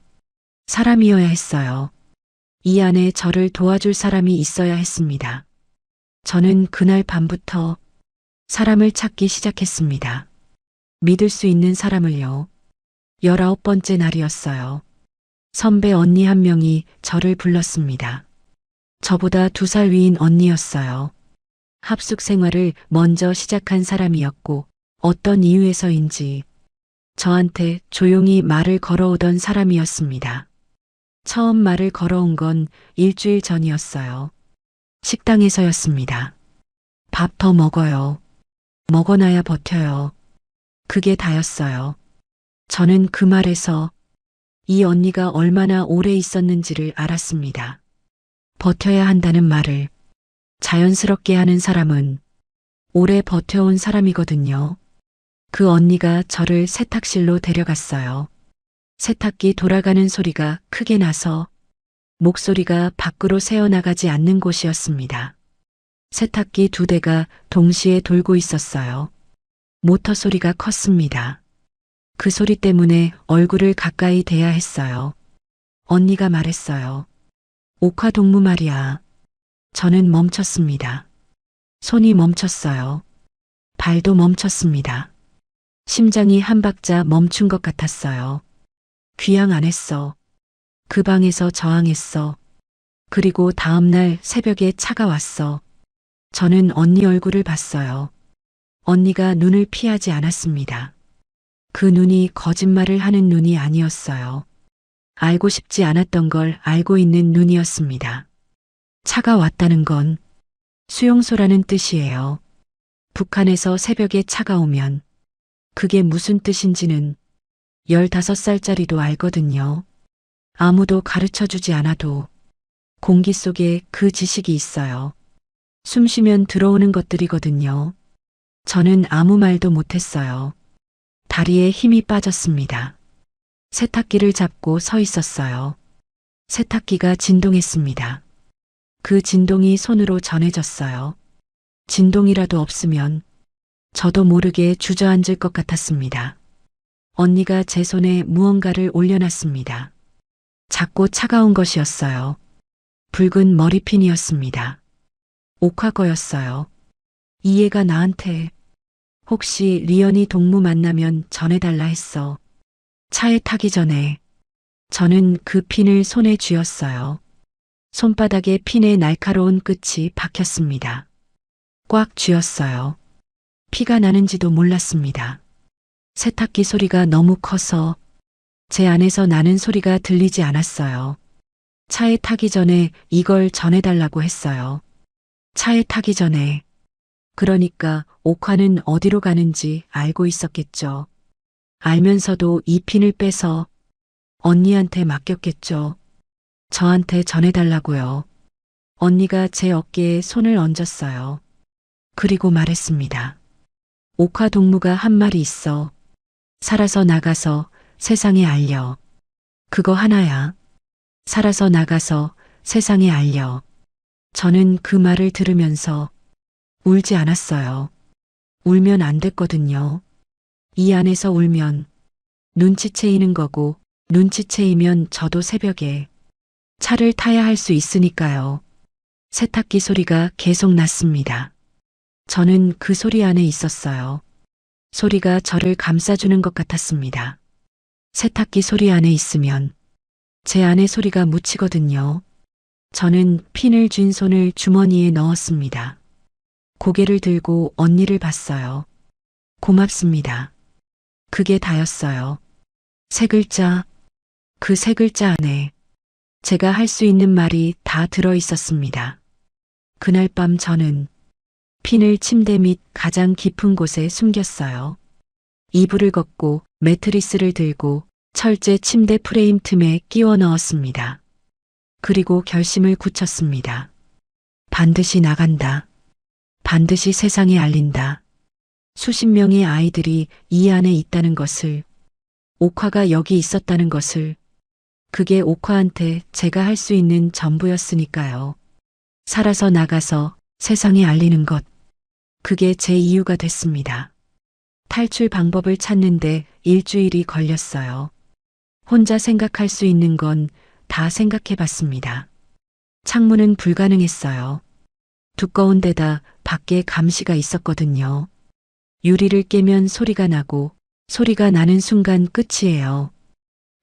사람이어야 했어요. 이 안에 저를 도와줄 사람이 있어야 했습니다. 저는 그날 밤부터 사람을 찾기 시작했습니다. 믿을 수 있는 사람을요. 19번째 날이었어요. 선배 언니 한 명이 저를 불렀습니다. 저보다 2살 위인 언니였어요. 합숙 생활을 먼저 시작한 사람이었고 어떤 이유에서인지 저한테 조용히 말을 걸어오던 사람이었습니다. 처음 말을 걸어온 건 일주일 전이었어요. 식당에서였습니다. 밥 더 먹어요. 먹어놔야 버텨요. 그게 다였어요. 저는 그 말에서 이 언니가 얼마나 오래 있었는지를 알았습니다. 버텨야 한다는 말을 자연스럽게 하는 사람은 오래 버텨온 사람이거든요. 그 언니가 저를 세탁실로 데려갔어요. 세탁기 돌아가는 소리가 크게 나서 목소리가 밖으로 새어나가지 않는 곳이었습니다. 세탁기 2대가 동시에 돌고 있었어요. 모터 소리가 컸습니다. 그 소리 때문에 얼굴을 가까이 대야 했어요. 언니가 말했어요. 옥화동무 말이야. 저는 멈췄습니다. 손이 멈췄어요. 발도 멈췄습니다. 심장이 한 박자 멈춘 것 같았어요. 귀향 안 했어. 그 방에서 저항했어. 그리고 다음날 새벽에 차가 왔어. 저는 언니 얼굴을 봤어요. 언니가 눈을 피하지 않았습니다. 그 눈이 거짓말을 하는 눈이 아니었어요. 알고 싶지 않았던 걸 알고 있는 눈이었습니다. 차가 왔다는 건 수용소라는 뜻이에요. 북한에서 새벽에 차가 오면 그게 무슨 뜻인지는 15살짜리도 알거든요. 아무도 가르쳐 주지 않아도 공기 속에 그 지식이 있어요. 숨 쉬면 들어오는 것들이거든요. 저는 아무 말도 못했어요. 다리에 힘이 빠졌습니다. 세탁기를 잡고 서 있었어요. 세탁기가 진동했습니다. 그 진동이 손으로 전해졌어요. 진동이라도 없으면 저도 모르게 주저앉을 것 같았습니다. 언니가 제 손에 무언가를 올려놨습니다. 작고 차가운 것이었어요. 붉은 머리핀이었습니다. 옥화 거였어요. 이 애가 나한테 혹시 리언이 동무 만나면 전해달라 했어. 차에 타기 전에 저는 그 핀을 손에 쥐었어요. 손바닥에 핀의 날카로운 끝이 박혔습니다. 꽉 쥐었어요. 피가 나는지도 몰랐습니다. 세탁기 소리가 너무 커서 제 안에서 나는 소리가 들리지 않았어요. 차에 타기 전에 이걸 전해달라고 했어요. 차에 타기 전에. 그러니까 옥화는 어디로 가는지 알고 있었겠죠. 알면서도 이 핀을 빼서 언니한테 맡겼겠죠. 저한테 전해달라고요. 언니가 제 어깨에 손을 얹었어요. 그리고 말했습니다. 옥화 동무가 한 말이 있어. 살아서 나가서 세상에 알려. 그거 하나야. 살아서 나가서 세상에 알려. 저는 그 말을 들으면서 울지 않았어요. 울면 안 됐거든요. 이 안에서 울면 눈치채이는 거고 눈치채이면 저도 새벽에 차를 타야 할 수 있으니까요. 세탁기 소리가 계속 났습니다. 저는 그 소리 안에 있었어요. 소리가 저를 감싸주는 것 같았습니다. 세탁기 소리 안에 있으면 제 안에 소리가 묻히거든요. 저는 핀을 쥔 손을 주머니에 넣었습니다. 고개를 들고 언니를 봤어요. 고맙습니다. 그게 다였어요. 3글자, 그 3글자 안에 제가 할 수 있는 말이 다 들어 있었습니다. 그날 밤 저는 핀을 침대 밑 가장 깊은 곳에 숨겼어요. 이불을 걷고 매트리스를 들고 철제 침대 프레임 틈에 끼워 넣었습니다. 그리고 결심을 굳혔습니다. 반드시 나간다. 반드시 세상에 알린다. 수십 명의 아이들이 이 안에 있다는 것을, 옥화가 여기 있었다는 것을, 그게 옥화한테 제가 할 수 있는 전부였으니까요. 살아서 나가서 세상에 알리는 것. 그게 제 이유가 됐습니다. 탈출 방법을 찾는데 일주일이 걸렸어요. 혼자 생각할 수 있는 건 다 생각해 봤습니다. 창문은 불가능했어요. 두꺼운 데다 밖에 감시가 있었거든요. 유리를 깨면 소리가 나고 소리가 나는 순간 끝이에요.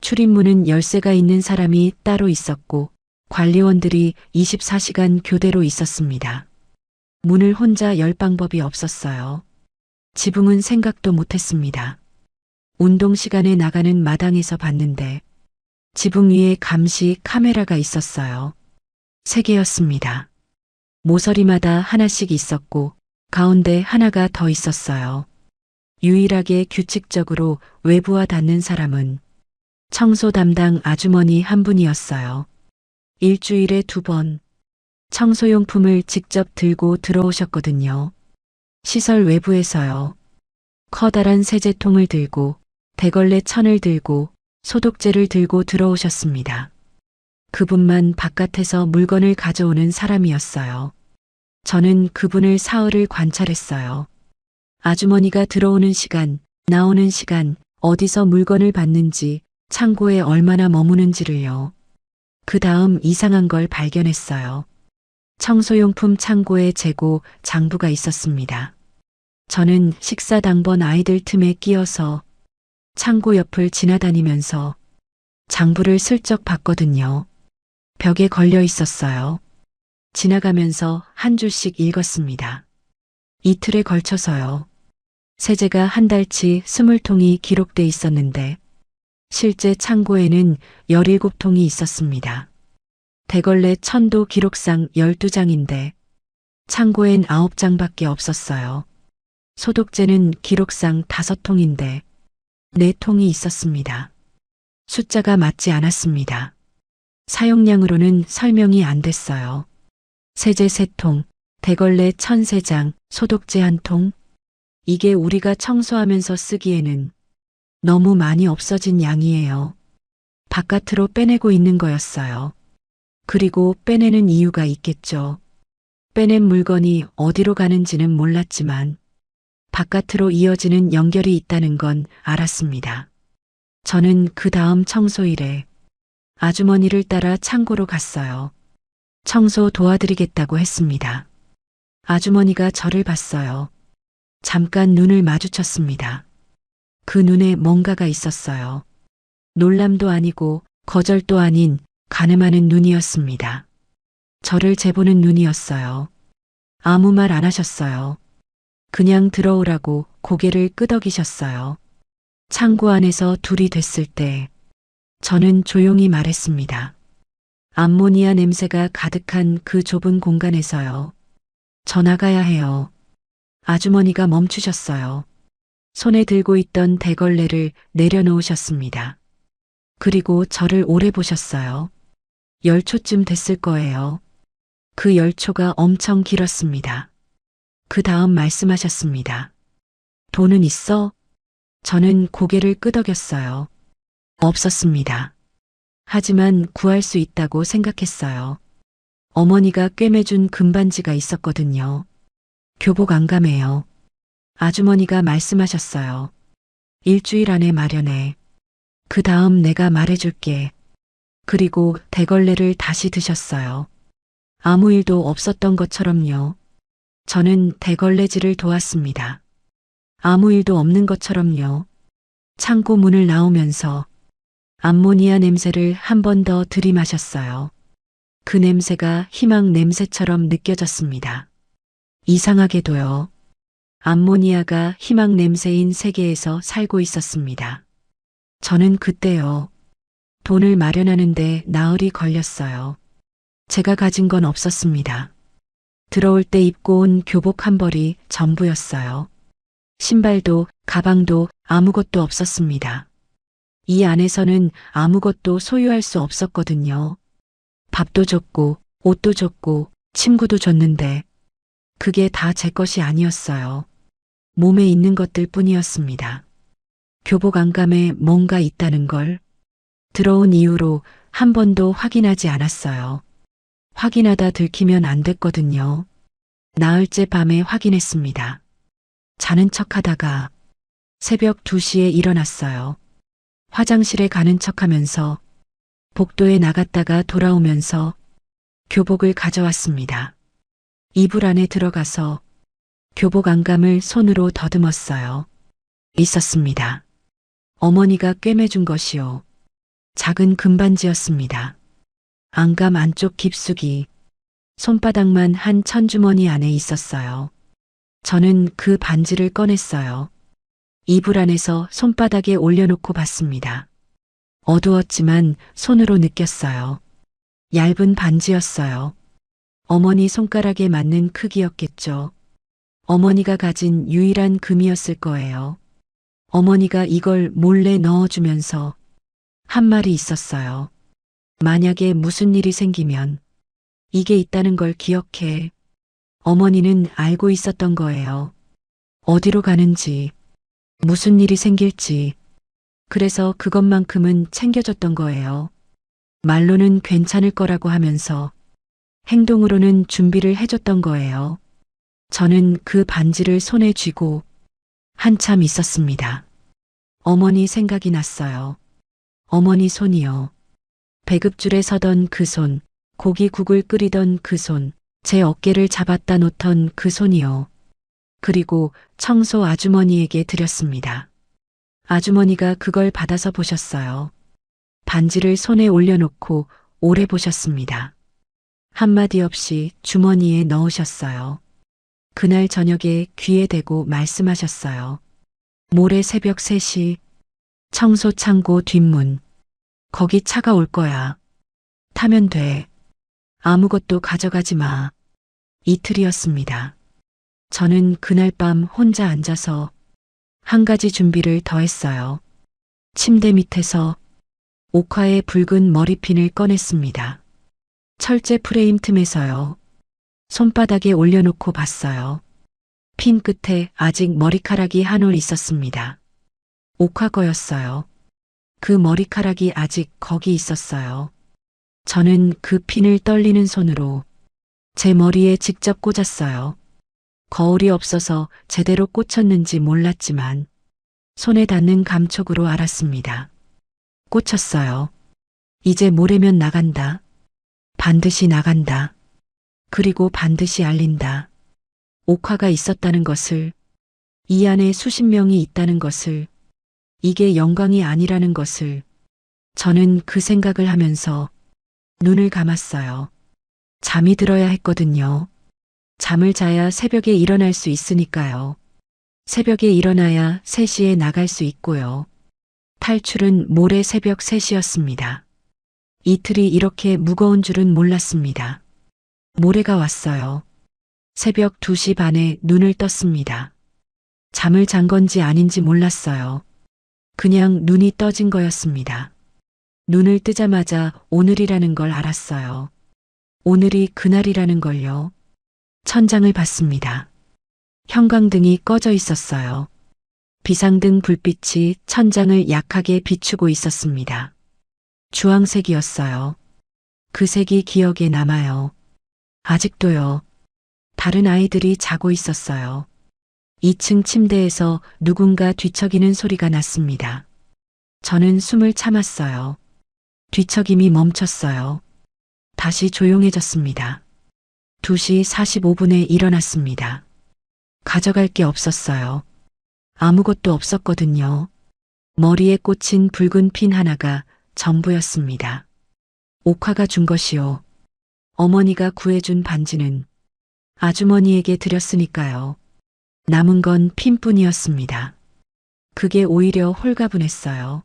출입문은 열쇠가 있는 사람이 따로 있었고 관리원들이 24시간 교대로 있었습니다. 문을 혼자 열 방법이 없었어요. 지붕은 생각도 못했습니다. 운동 시간에 나가는 마당에서 봤는데 지붕 위에 감시 카메라가 있었어요. 3개였습니다. 모서리마다 하나씩 있었고 가운데 하나가 더 있었어요. 유일하게 규칙적으로 외부와 닿는 사람은 청소 담당 아주머니 한 분이었어요. 일주일에 2번 청소용품을 직접 들고 들어오셨거든요. 시설 외부에서요. 커다란 세제통을 들고 대걸레 천을 들고 소독제를 들고 들어오셨습니다. 그분만 바깥에서 물건을 가져오는 사람이었어요. 저는 그분을 사흘을 관찰했어요. 아주머니가 들어오는 시간, 나오는 시간, 어디서 물건을 받는지, 창고에 얼마나 머무는지를요. 그 다음 이상한 걸 발견했어요. 청소용품 창고에 재고 장부가 있었습니다. 저는 식사 당번 아이들 틈에 끼어서 창고 옆을 지나다니면서 장부를 슬쩍 봤거든요. 벽에 걸려 있었어요. 지나가면서 한 줄씩 읽었습니다. 이틀에 걸쳐서요. 세제가 한 달치 20통이 기록돼 있었는데 실제 창고에는 17통이 있었습니다. 대걸레 천도 기록상 12장인데 창고엔 9장밖에 없었어요. 소독제는 기록상 5통인데 4통이 있었습니다. 숫자가 맞지 않았습니다. 사용량으로는 설명이 안 됐어요. 세제 3통, 대걸레 1003장, 소독제 1통. 이게 우리가 청소하면서 쓰기에는 너무 많이 없어진 양이에요. 바깥으로 빼내고 있는 거였어요. 그리고 빼내는 이유가 있겠죠. 빼낸 물건이 어디로 가는지는 몰랐지만 바깥으로 이어지는 연결이 있다는 건 알았습니다. 저는 그 다음 청소일에 아주머니를 따라 창고로 갔어요. 청소 도와드리겠다고 했습니다. 아주머니가 저를 봤어요. 잠깐 눈을 마주쳤습니다. 그 눈에 뭔가가 있었어요. 놀람도 아니고 거절도 아닌 가늠하는 눈이었습니다. 저를 재보는 눈이었어요. 아무 말 안 하셨어요. 그냥 들어오라고 고개를 끄덕이셨어요. 창고 안에서 둘이 됐을 때 저는 조용히 말했습니다. 암모니아 냄새가 가득한 그 좁은 공간에서요. 저 나가야 해요. 아주머니가 멈추셨어요. 손에 들고 있던 대걸레를 내려놓으셨습니다. 그리고 저를 오래 보셨어요. 10초쯤 됐을 거예요. 그 10초가 엄청 길었습니다. 그 다음 말씀하셨습니다. 돈은 있어? 저는 고개를 끄덕였어요. 없었습니다. 하지만 구할 수 있다고 생각했어요. 어머니가 꿰매준 금반지가 있었거든요. 교복 안 가매요. 아주머니가 말씀하셨어요. 일주일 안에 마련해. 그 다음 내가 말해줄게. 그리고 대걸레를 다시 드셨어요. 아무 일도 없었던 것처럼요. 저는 대걸레질을 도왔습니다. 아무 일도 없는 것처럼요. 창고 문을 나오면서 암모니아 냄새를 한 번 더 들이마셨어요. 그 냄새가 희망 냄새처럼 느껴졌습니다. 이상하게도요. 암모니아가 희망 냄새인 세계에서 살고 있었습니다. 저는 그때요. 돈을 마련하는데 나흘이 걸렸어요. 제가 가진 건 없었습니다. 들어올 때 입고 온 교복 한 벌이 전부였어요. 신발도 가방도 아무것도 없었습니다. 이 안에서는 아무것도 소유할 수 없었거든요. 밥도 줬고 옷도 줬고 침구도 줬는데 그게 다 제 것이 아니었어요. 몸에 있는 것들 뿐이었습니다. 교복 안감에 뭔가 있다는 걸 들어온 이후로 한 번도 확인하지 않았어요. 확인하다 들키면 안 됐거든요. 나흘째 밤에 확인했습니다. 자는 척하다가 새벽 2시에 일어났어요. 화장실에 가는 척하면서 복도에 나갔다가 돌아오면서 교복을 가져왔습니다. 이불 안에 들어가서 교복 안감을 손으로 더듬었어요. 있었습니다. 어머니가 꿰매준 것이요. 작은 금반지였습니다. 안감 안쪽 깊숙이 손바닥만 한 천주머니 안에 있었어요. 저는 그 반지를 꺼냈어요. 이불 안에서 손바닥에 올려놓고 봤습니다. 어두웠지만 손으로 느꼈어요. 얇은 반지였어요. 어머니 손가락에 맞는 크기였겠죠. 어머니가 가진 유일한 금이었을 거예요. 어머니가 이걸 몰래 넣어주면서 한 말이 있었어요. 만약에 무슨 일이 생기면 이게 있다는 걸 기억해. 어머니는 알고 있었던 거예요. 어디로 가는지, 무슨 일이 생길지. 그래서 그것만큼은 챙겨줬던 거예요. 말로는 괜찮을 거라고 하면서 행동으로는 준비를 해줬던 거예요. 저는 그 반지를 손에 쥐고 한참 있었습니다. 어머니 생각이 났어요. 어머니 손이요. 배급줄에 서던 그 손, 고기국을 끓이던 그 손, 제 어깨를 잡았다 놓던 그 손이요. 그리고 청소 아주머니에게 드렸습니다. 아주머니가 그걸 받아서 보셨어요. 반지를 손에 올려놓고 오래 보셨습니다. 한마디 없이 주머니에 넣으셨어요. 그날 저녁에 귀에 대고 말씀하셨어요. 모레 새벽 3시 청소 창고 뒷문. 거기 차가 올 거야. 타면 돼. 아무것도 가져가지 마. 이틀이었습니다. 저는 그날 밤 혼자 앉아서 한 가지 준비를 더 했어요. 침대 밑에서 옥화의 붉은 머리핀을 꺼냈습니다. 철제 프레임 틈에서요. 손바닥에 올려놓고 봤어요. 핀 끝에 아직 머리카락이 한 올 있었습니다. 옥화 거였어요. 그 머리카락이 아직 거기 있었어요. 저는 그 핀을 떨리는 손으로 제 머리에 직접 꽂았어요. 거울이 없어서 제대로 꽂혔는지 몰랐지만 손에 닿는 감촉으로 알았습니다. 꽂혔어요. 이제 모레면 나간다. 반드시 나간다. 그리고 반드시 알린다. 옥화가 있었다는 것을, 이 안에 수십 명이 있다는 것을, 이게 영광이 아니라는 것을. 저는 그 생각을 하면서 눈을 감았어요. 잠이 들어야 했거든요. 잠을 자야 새벽에 일어날 수 있으니까요. 새벽에 일어나야 3시에 나갈 수 있고요. 탈출은 모레 새벽 3시였습니다. 이틀이 이렇게 무거운 줄은 몰랐습니다. 모레가 왔어요. 새벽 2시 반에 눈을 떴습니다. 잠을 잔 건지 아닌지 몰랐어요. 그냥 눈이 떠진 거였습니다. 눈을 뜨자마자 오늘이라는 걸 알았어요. 오늘이 그날이라는 걸요. 천장을 봤습니다. 형광등이 꺼져 있었어요. 비상등 불빛이 천장을 약하게 비추고 있었습니다. 주황색이었어요. 그 색이 기억에 남아요. 아직도요. 다른 아이들이 자고 있었어요. 2층 침대에서 누군가 뒤척이는 소리가 났습니다. 저는 숨을 참았어요. 뒤척임이 멈췄어요. 다시 조용해졌습니다. 2시 45분에 일어났습니다. 가져갈 게 없었어요. 아무것도 없었거든요. 머리에 꽂힌 붉은 핀 하나가 전부였습니다. 옥화가 준 것이요. 어머니가 구해준 반지는 아주머니에게 드렸으니까요. 남은 건 핀뿐이었습니다. 그게 오히려 홀가분했어요.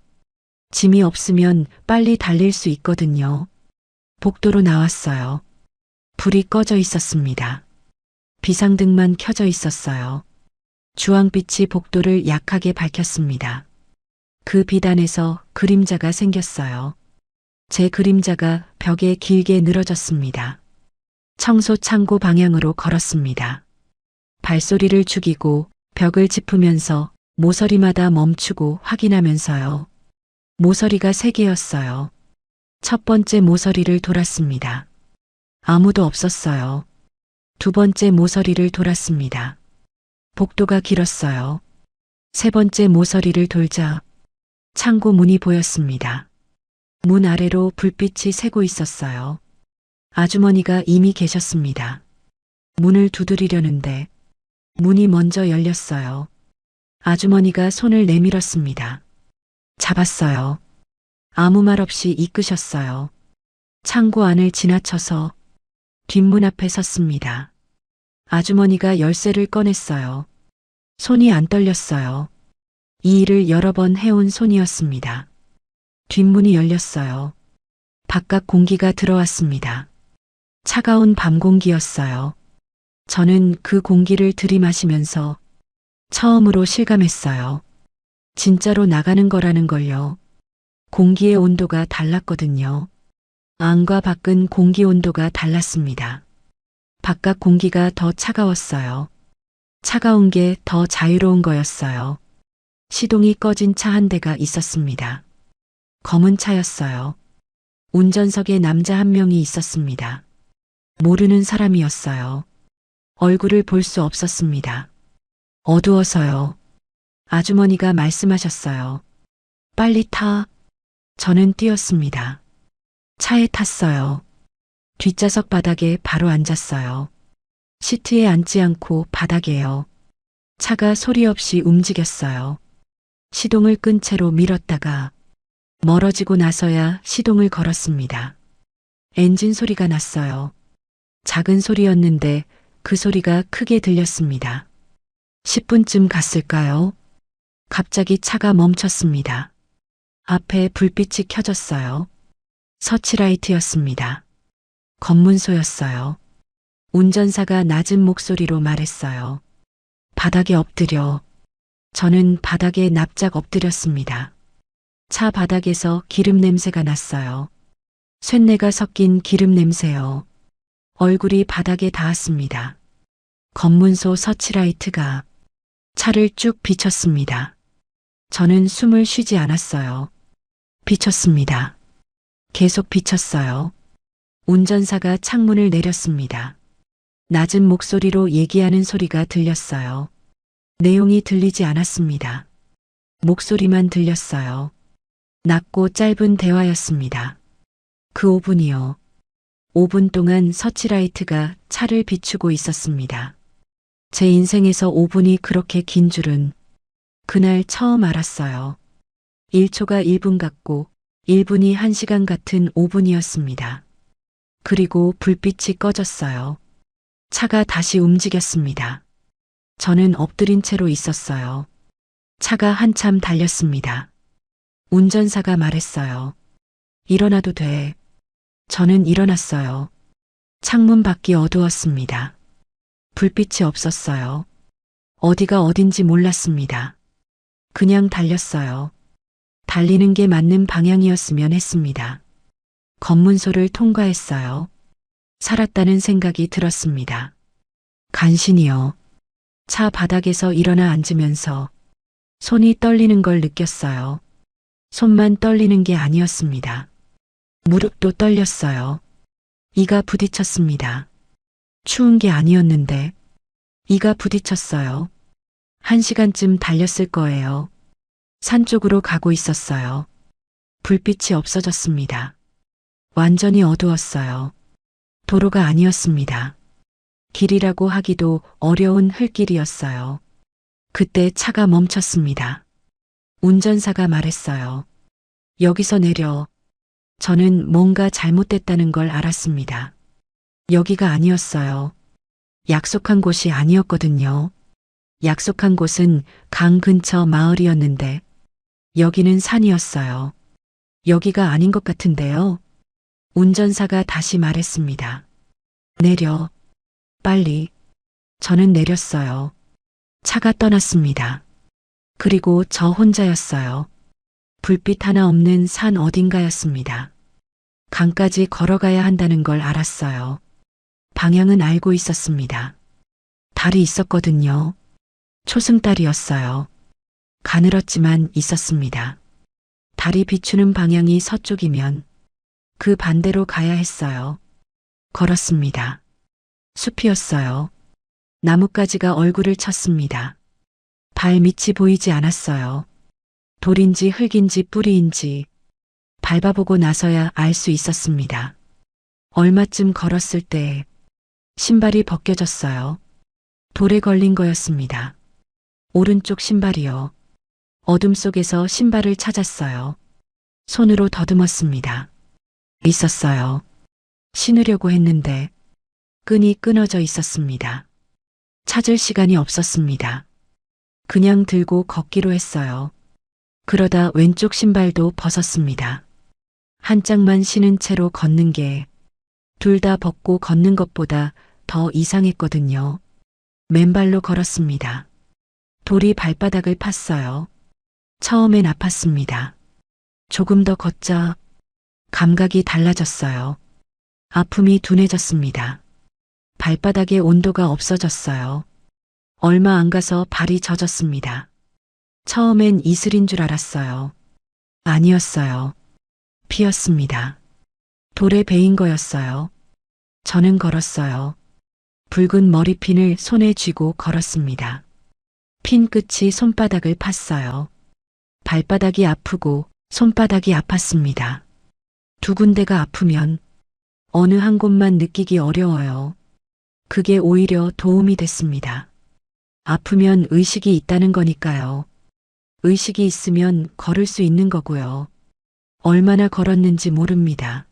짐이 없으면 빨리 달릴 수 있거든요. 복도로 나왔어요. 불이 꺼져 있었습니다. 비상등만 켜져 있었어요. 주황빛이 복도를 약하게 밝혔습니다. 그 빛 안에서 그림자가 생겼어요. 제 그림자가 벽에 길게 늘어졌습니다. 청소 창고 방향으로 걸었습니다. 발소리를 죽이고 벽을 짚으면서 모서리마다 멈추고 확인하면서요. 모서리가 3개였어요. 첫 번째 모서리를 돌았습니다. 아무도 없었어요. 두 번째 모서리를 돌았습니다. 복도가 길었어요. 세 번째 모서리를 돌자 창고 문이 보였습니다. 문 아래로 불빛이 새고 있었어요. 아주머니가 이미 계셨습니다. 문을 두드리려는데 문이 먼저 열렸어요. 아주머니가 손을 내밀었습니다. 잡았어요. 아무 말 없이 이끄셨어요. 창고 안을 지나쳐서 뒷문 앞에 섰습니다. 아주머니가 열쇠를 꺼냈어요. 손이 안 떨렸어요. 이 일을 여러 번 해온 손이었습니다. 뒷문이 열렸어요. 바깥 공기가 들어왔습니다. 차가운 밤 공기였어요. 저는 그 공기를 들이마시면서 처음으로 실감했어요. 진짜로 나가는 거라는 걸요. 공기의 온도가 달랐거든요. 안과 밖은 공기 온도가 달랐습니다. 바깥 공기가 더 차가웠어요. 차가운 게 더 자유로운 거였어요. 시동이 꺼진 차 한 대가 있었습니다. 검은 차였어요. 운전석에 남자 한 명이 있었습니다. 모르는 사람이었어요. 얼굴을 볼 수 없었습니다. 어두워서요. 아주머니가 말씀하셨어요. 빨리 타. 저는 뛰었습니다. 차에 탔어요. 뒷좌석 바닥에 바로 앉았어요. 시트에 앉지 않고 바닥에요. 차가 소리 없이 움직였어요. 시동을 끈 채로 밀었다가 멀어지고 나서야 시동을 걸었습니다. 엔진 소리가 났어요. 작은 소리였는데 그 소리가 크게 들렸습니다. 10분쯤 갔을까요? 갑자기 차가 멈췄습니다. 앞에 불빛이 켜졌어요. 서치라이트였습니다. 검문소였어요. 운전사가 낮은 목소리로 말했어요. 바닥에 엎드려. 저는 바닥에 납작 엎드렸습니다. 차 바닥에서 기름 냄새가 났어요. 쇳내가 섞인 기름 냄새요. 얼굴이 바닥에 닿았습니다. 검문소 서치라이트가 차를 쭉 비췄습니다. 저는 숨을 쉬지 않았어요. 비췄습니다. 계속 비쳤어요. 운전사가 창문을 내렸습니다. 낮은 목소리로 얘기하는 소리가 들렸어요. 내용이 들리지 않았습니다. 목소리만 들렸어요. 낮고 짧은 대화였습니다. 그 5분이요. 5분 동안 서치라이트가 차를 비추고 있었습니다. 제 인생에서 5분이 그렇게 긴 줄은 그날 처음 알았어요. 1초가 1분 같고 1분이 1시간 같은 5분이었습니다. 그리고 불빛이 꺼졌어요. 차가 다시 움직였습니다. 저는 엎드린 채로 있었어요. 차가 한참 달렸습니다. 운전사가 말했어요. 일어나도 돼. 저는 일어났어요. 창문 밖이 어두웠습니다. 불빛이 없었어요. 어디가 어딘지 몰랐습니다. 그냥 달렸어요. 달리는 게 맞는 방향이었으면 했습니다. 검문소를 통과했어요. 살았다는 생각이 들었습니다. 간신히요. 차 바닥에서 일어나 앉으면서 손이 떨리는 걸 느꼈어요. 손만 떨리는 게 아니었습니다. 무릎도 떨렸어요. 이가 부딪혔습니다. 추운 게 아니었는데 이가 부딪혔어요. 1시간쯤 달렸을 거예요. 산 쪽으로 가고 있었어요. 불빛이 없어졌습니다. 완전히 어두웠어요. 도로가 아니었습니다. 길이라고 하기도 어려운 흙길이었어요. 그때 차가 멈췄습니다. 운전사가 말했어요. 여기서 내려. 저는 뭔가 잘못됐다는 걸 알았습니다. 여기가 아니었어요. 약속한 곳이 아니었거든요. 약속한 곳은 강 근처 마을이었는데 여기는 산이었어요. 여기가 아닌 것 같은데요. 운전사가 다시 말했습니다. 내려. 빨리. 저는 내렸어요. 차가 떠났습니다. 그리고 저 혼자였어요. 불빛 하나 없는 산 어딘가였습니다. 강까지 걸어가야 한다는 걸 알았어요. 방향은 알고 있었습니다. 달이 있었거든요. 초승달이었어요. 가늘었지만 있었습니다. 달이 비추는 방향이 서쪽이면 그 반대로 가야 했어요. 걸었습니다. 숲이었어요. 나뭇가지가 얼굴을 쳤습니다. 발밑이 보이지 않았어요. 돌인지 흙인지 뿌리인지 밟아보고 나서야 알 수 있었습니다. 얼마쯤 걸었을 때 신발이 벗겨졌어요. 돌에 걸린 거였습니다. 오른쪽 신발이요. 어둠 속에서 신발을 찾았어요. 손으로 더듬었습니다. 있었어요. 신으려고 했는데 끈이 끊어져 있었습니다. 찾을 시간이 없었습니다. 그냥 들고 걷기로 했어요. 그러다 왼쪽 신발도 벗었습니다. 한 짝만 신은 채로 걷는 게 둘 다 벗고 걷는 것보다 더 이상했거든요. 맨발로 걸었습니다. 돌이 발바닥을 팠어요. 처음엔 아팠습니다. 조금 더 걷자 감각이 달라졌어요. 아픔이 둔해졌습니다. 발바닥에 온도가 없어졌어요. 얼마 안 가서 발이 젖었습니다. 처음엔 이슬인 줄 알았어요. 아니었어요. 피였습니다. 돌에 베인 거였어요. 저는 걸었어요. 붉은 머리핀을 손에 쥐고 걸었습니다. 핀 끝이 손바닥을 팠어요. 발바닥이 아프고 손바닥이 아팠습니다. 두 군데가 아프면 어느 한 곳만 느끼기 어려워요. 그게 오히려 도움이 됐습니다. 아프면 의식이 있다는 거니까요. 의식이 있으면 걸을 수 있는 거고요. 얼마나 걸었는지 모릅니다.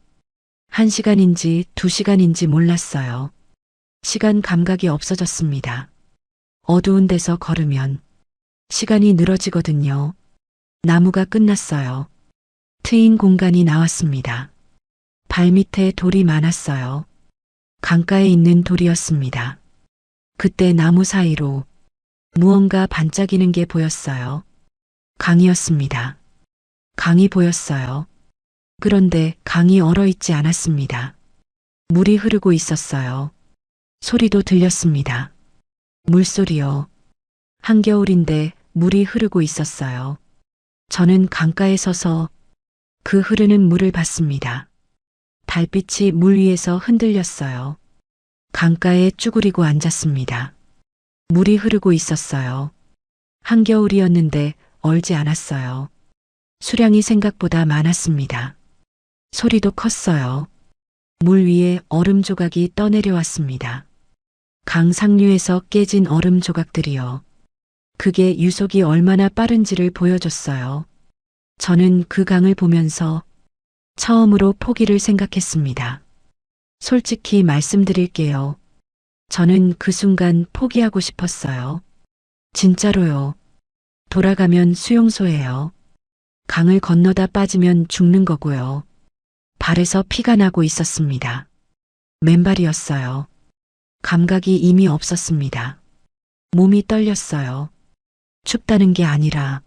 1시간인지 2시간인지 몰랐어요. 시간 감각이 없어졌습니다. 어두운 데서 걸으면 시간이 늘어지거든요. 나무가 끝났어요. 트인 공간이 나왔습니다. 발밑에 돌이 많았어요. 강가에 있는 돌이었습니다. 그때 나무 사이로 무언가 반짝이는 게 보였어요. 강이었습니다. 강이 보였어요. 그런데 강이 얼어있지 않았습니다. 물이 흐르고 있었어요. 소리도 들렸습니다. 물소리요. 한겨울인데 물이 흐르고 있었어요. 저는 강가에 서서 그 흐르는 물을 봤습니다. 달빛이 물 위에서 흔들렸어요. 강가에 쭈그리고 앉았습니다. 물이 흐르고 있었어요. 한겨울이었는데 얼지 않았어요. 수량이 생각보다 많았습니다. 소리도 컸어요. 물 위에 얼음 조각이 떠내려왔습니다. 강 상류에서 깨진 얼음 조각들이요. 그게 유속이 얼마나 빠른지를 보여줬어요. 저는 그 강을 보면서 처음으로 포기를 생각했습니다. 솔직히 말씀드릴게요. 저는 그 순간 포기하고 싶었어요. 진짜로요. 돌아가면 수용소예요. 강을 건너다 빠지면 죽는 거고요. 발에서 피가 나고 있었습니다. 맨발이었어요. 감각이 이미 없었습니다. 몸이 떨렸어요. 춥다는 게 아니라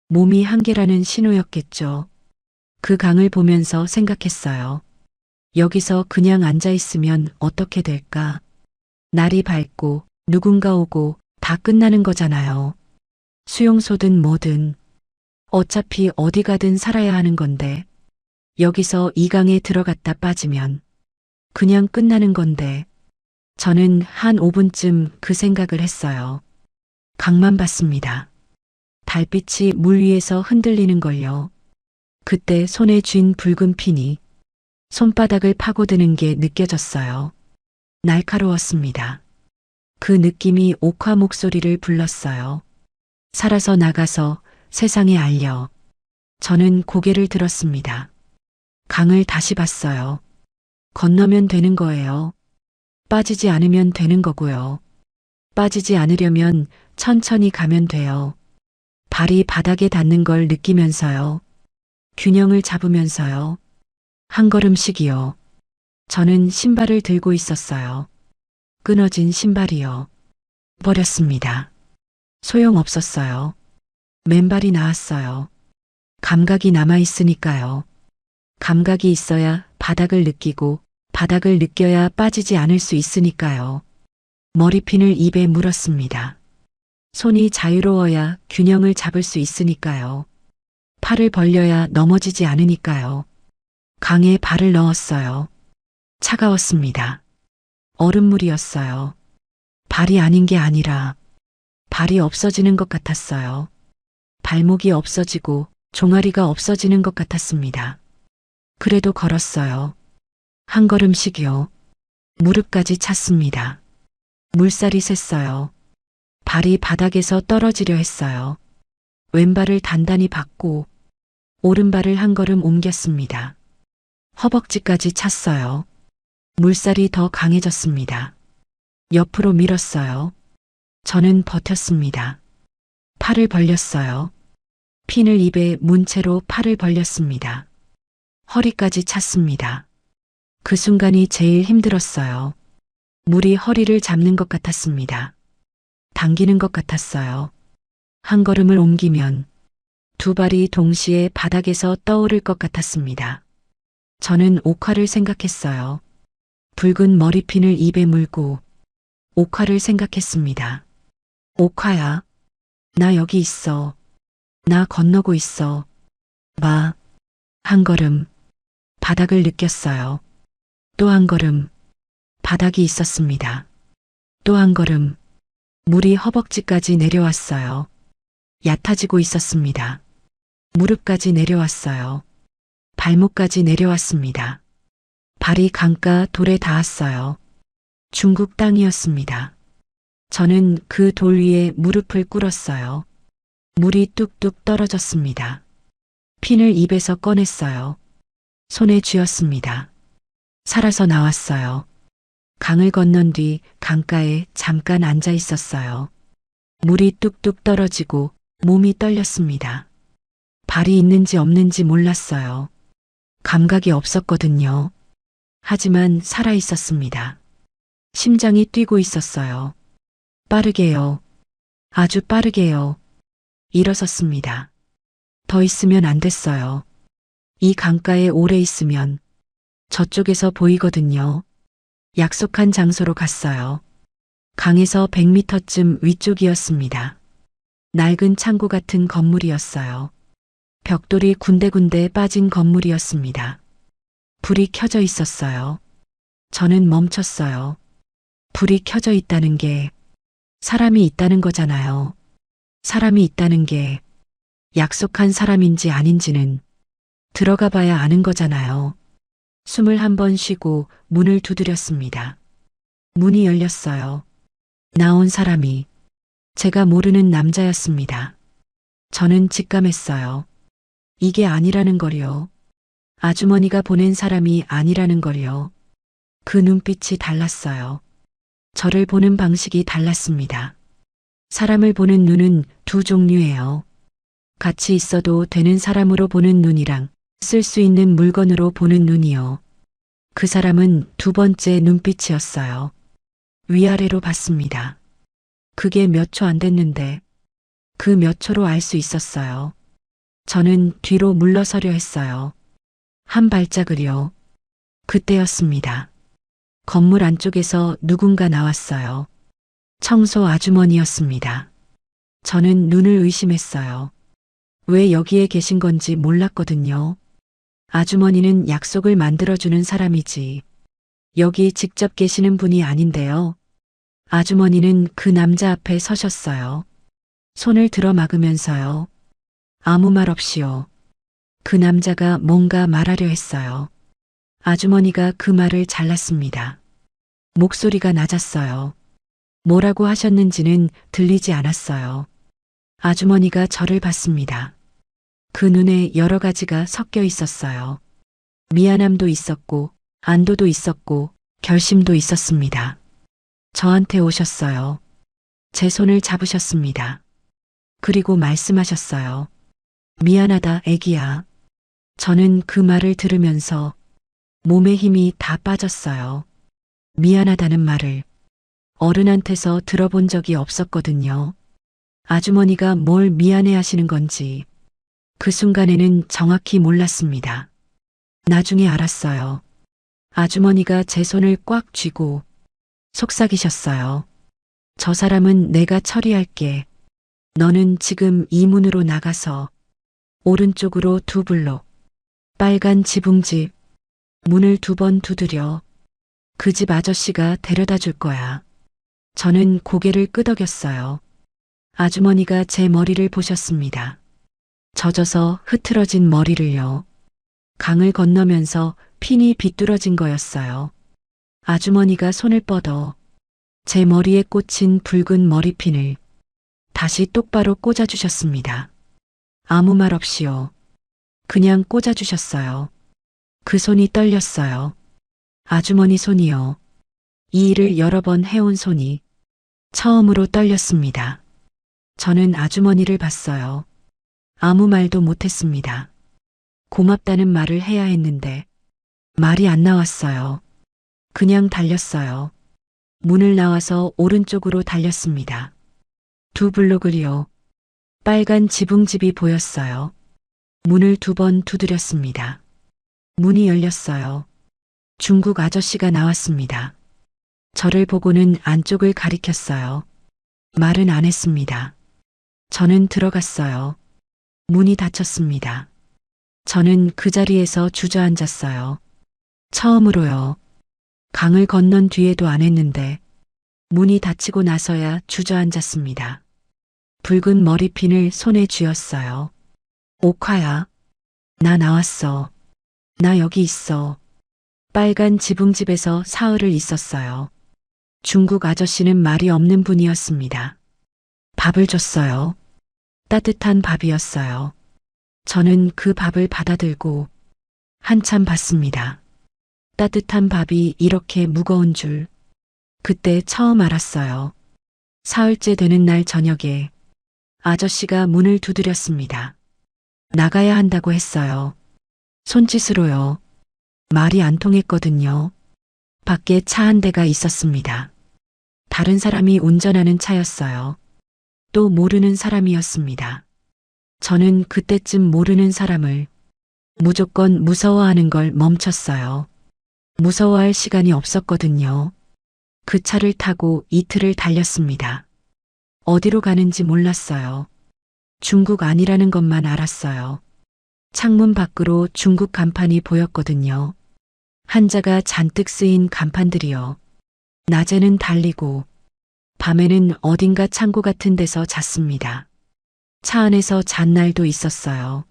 몸이 한계라는 신호였겠죠. 그 강을 보면서 생각했어요. 여기서 그냥 앉아 있으면 어떻게 될까? 날이 밝고 누군가 오고 다 끝나는 거잖아요. 수용소든 뭐든 어차피 어디 가든 살아야 하는 건데 여기서 이 강에 들어갔다 빠지면 그냥 끝나는 건데 저는 한 5분쯤 그 생각을 했어요. 강만 봤습니다. 달빛이 물 위에서 흔들리는 걸요. 그때 손에 쥔 붉은 핀이 손바닥을 파고드는 게 느껴졌어요. 날카로웠습니다. 그 느낌이 옥화 목소리를 불렀어요. 살아서 나가서 세상에 알려. 저는 고개를 들었습니다. 강을 다시 봤어요. 건너면 되는 거예요. 빠지지 않으면 되는 거고요. 빠지지 않으려면 천천히 가면 돼요. 발이 바닥에 닿는 걸 느끼면서요. 균형을 잡으면서요. 한 걸음씩이요. 저는 신발을 들고 있었어요. 끊어진 신발이요. 버렸습니다. 소용없었어요. 맨발이 나았어요. 감각이 남아있으니까요. 감각이 있어야 바닥을 느끼고 바닥을 느껴야 빠지지 않을 수 있으니까요. 머리핀을 입에 물었습니다. 손이 자유로워야 균형을 잡을 수 있으니까요. 팔을 벌려야 넘어지지 않으니까요. 강에 발을 넣었어요. 차가웠습니다. 얼음물이었어요. 발이 아닌 게 아니라 발이 없어지는 것 같았어요. 발목이 없어지고 종아리가 없어지는 것 같았습니다. 그래도 걸었어요. 한 걸음씩이요. 무릎까지 찼습니다. 물살이 샜어요. 발이 바닥에서 떨어지려 했어요. 왼발을 단단히 받고 오른발을 한 걸음 옮겼습니다. 허벅지까지 찼어요. 물살이 더 강해졌습니다. 옆으로 밀었어요. 저는 버텼습니다. 팔을 벌렸어요. 핀을 입에 문 채로 팔을 벌렸습니다. 허리까지 찼습니다. 그 순간이 제일 힘들었어요. 물이 허리를 잡는 것 같았습니다. 당기는 것 같았어요. 한 걸음을 옮기면 두 발이 동시에 바닥에서 떠오를 것 같았습니다. 저는 옥화를 생각했어요. 붉은 머리핀을 입에 물고 옥화를 생각했습니다. 옥화야, 나 여기 있어. 나 건너고 있어. 마. 한 걸음. 바닥을 느꼈어요. 또 한 걸음. 바닥이 있었습니다. 또 한 걸음. 물이 허벅지까지 내려왔어요. 얕아지고 있었습니다. 무릎까지 내려왔어요. 발목까지 내려왔습니다. 발이 강가 돌에 닿았어요. 중국 땅이었습니다. 저는 그 돌 위에 무릎을 꿇었어요. 물이 뚝뚝 떨어졌습니다. 핀을 입에서 꺼냈어요. 손에 쥐었습니다. 살아서 나왔어요. 강을 건넌 뒤 강가에 잠깐 앉아 있었어요. 물이 뚝뚝 떨어지고 몸이 떨렸습니다. 발이 있는지 없는지 몰랐어요. 감각이 없었거든요. 하지만 살아 있었습니다. 심장이 뛰고 있었어요. 빠르게요. 아주 빠르게요. 일어섰습니다. 더 있으면 안 됐어요. 이 강가에 오래 있으면 저쪽에서 보이거든요. 약속한 장소로 갔어요. 강에서 100m쯤 위쪽이었습니다. 낡은 창고 같은 건물이었어요. 벽돌이 군데군데 빠진 건물이었습니다. 불이 켜져 있었어요. 저는 멈췄어요. 불이 켜져 있다는 게 사람이 있다는 거잖아요. 사람이 있다는 게 약속한 사람인지 아닌지는 들어가 봐야 아는 거잖아요. 숨을 한 번 쉬고 문을 두드렸습니다. 문이 열렸어요. 나온 사람이 제가 모르는 남자였습니다. 저는 직감했어요. 이게 아니라는 걸요. 아주머니가 보낸 사람이 아니라는 걸요. 그 눈빛이 달랐어요. 저를 보는 방식이 달랐습니다. 사람을 보는 눈은 두 종류예요. 같이 있어도 되는 사람으로 보는 눈이랑 쓸 수 있는 물건으로 보는 눈이요. 그 사람은 두 번째 눈빛이었어요. 위아래로 봤습니다. 그게 몇 초 안 됐는데 그 몇 초로 알 수 있었어요. 저는 뒤로 물러서려 했어요. 한 발짝을요. 그때였습니다. 건물 안쪽에서 누군가 나왔어요. 청소 아주머니였습니다. 저는 눈을 의심했어요. 왜 여기에 계신 건지 몰랐거든요. 아주머니는 약속을 만들어주는 사람이지 여기 직접 계시는 분이 아닌데요. 아주머니는 그 남자 앞에 서셨어요. 손을 들어 막으면서요. 아무 말 없이요. 그 남자가 뭔가 말하려 했어요. 아주머니가 그 말을 잘랐습니다. 목소리가 낮았어요. 뭐라고 하셨는지는 들리지 않았어요. 아주머니가 저를 봤습니다. 그 눈에 여러 가지가 섞여 있었어요. 미안함도 있었고, 안도도 있었고, 결심도 있었습니다. 저한테 오셨어요. 제 손을 잡으셨습니다. 그리고 말씀하셨어요. 미안하다, 애기야. 저는 그 말을 들으면서 몸에 힘이 다 빠졌어요. 미안하다는 말을 어른한테서 들어본 적이 없었거든요. 아주머니가 뭘 미안해 하시는 건지 그 순간에는 정확히 몰랐습니다. 나중에 알았어요. 아주머니가 제 손을 꽉 쥐고 속삭이셨어요. 저 사람은 내가 처리할게. 너는 지금 이 문으로 나가서 오른쪽으로 두 블록, 빨간 지붕집, 문을 두 번 두드려. 그 집 아저씨가 데려다 줄 거야. 저는 고개를 끄덕였어요. 아주머니가 제 머리를 보셨습니다. 젖어서 흐트러진 머리를요. 강을 건너면서 핀이 비뚤어진 거였어요. 아주머니가 손을 뻗어 제 머리에 꽂힌 붉은 머리핀을 다시 똑바로 꽂아주셨습니다. 아무 말 없이요. 그냥 꽂아주셨어요. 그 손이 떨렸어요. 아주머니 손이요. 이 일을 여러 번 해온 손이 처음으로 떨렸습니다. 저는 아주머니를 봤어요. 아무 말도 못했습니다. 고맙다는 말을 해야 했는데 말이 안 나왔어요. 그냥 달렸어요. 문을 나와서 오른쪽으로 달렸습니다. 두 블록을요. 빨간 지붕집이 보였어요. 문을 두 번 두드렸습니다. 문이 열렸어요. 중국 아저씨가 나왔습니다. 저를 보고는 안쪽을 가리켰어요. 말은 안 했습니다. 저는 들어갔어요. 문이 닫혔습니다. 저는 그 자리에서 주저앉았어요. 처음으로요. 강을 건넌 뒤에도 안 했는데 문이 닫히고 나서야 주저앉았습니다. 붉은 머리핀을 손에 쥐었어요. 옥화야. 나 나왔어. 나 여기 있어. 빨간 지붕집에서 사흘을 있었어요. 중국 아저씨는 말이 없는 분이었습니다. 밥을 줬어요. 따뜻한 밥이었어요. 저는 그 밥을 받아들고 한참 봤습니다. 따뜻한 밥이 이렇게 무거운 줄 그때 처음 알았어요. 사흘째 되는 날 저녁에 아저씨가 문을 두드렸습니다. 나가야 한다고 했어요. 손짓으로요. 말이 안 통했거든요. 밖에 차 한 대가 있었습니다. 다른 사람이 운전하는 차였어요. 또 모르는 사람이었습니다. 저는 그때쯤 모르는 사람을 무조건 무서워하는 걸 멈췄어요. 무서워할 시간이 없었거든요. 그 차를 타고 이틀을 달렸습니다. 어디로 가는지 몰랐어요. 중국 아니라는 것만 알았어요. 창문 밖으로 중국 간판이 보였거든요. 한자가 잔뜩 쓰인 간판들이요. 낮에는 달리고 밤에는 어딘가 창고 같은 데서 잤습니다. 차 안에서 잔 날도 있었어요.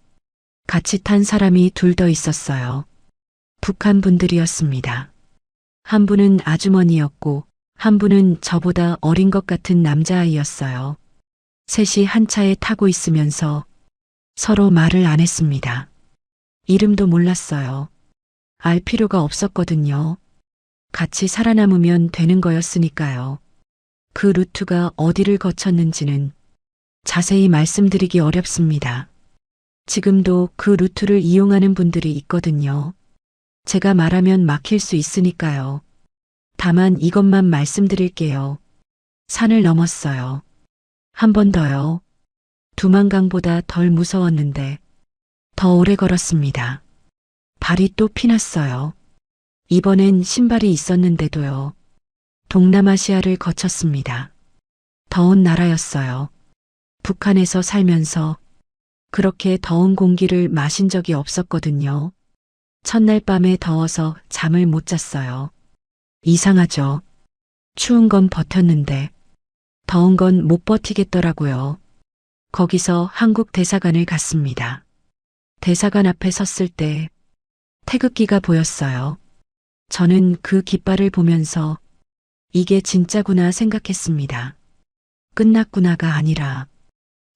같이 탄 사람이 둘 더 있었어요. 북한 분들이었습니다. 한 분은 아주머니였고 한 분은 저보다 어린 것 같은 남자아이였어요. 셋이 한 차에 타고 있으면서 서로 말을 안 했습니다. 이름도 몰랐어요. 알 필요가 없었거든요. 같이 살아남으면 되는 거였으니까요. 그 루트가 어디를 거쳤는지는 자세히 말씀드리기 어렵습니다. 지금도 그 루트를 이용하는 분들이 있거든요. 제가 말하면 막힐 수 있으니까요. 다만 이것만 말씀드릴게요. 산을 넘었어요. 한 번 더요. 두만강보다 덜 무서웠는데 더 오래 걸었습니다. 발이 또 피났어요. 이번엔 신발이 있었는데도요. 동남아시아를 거쳤습니다. 더운 나라였어요. 북한에서 살면서 그렇게 더운 공기를 마신 적이 없었거든요. 첫날 밤에 더워서 잠을 못 잤어요. 이상하죠. 추운 건 버텼는데 더운 건 못 버티겠더라고요. 거기서 한국 대사관을 갔습니다. 대사관 앞에 섰을 때 태극기가 보였어요. 저는 그 깃발을 보면서 이게 진짜구나 생각했습니다. 끝났구나가 아니라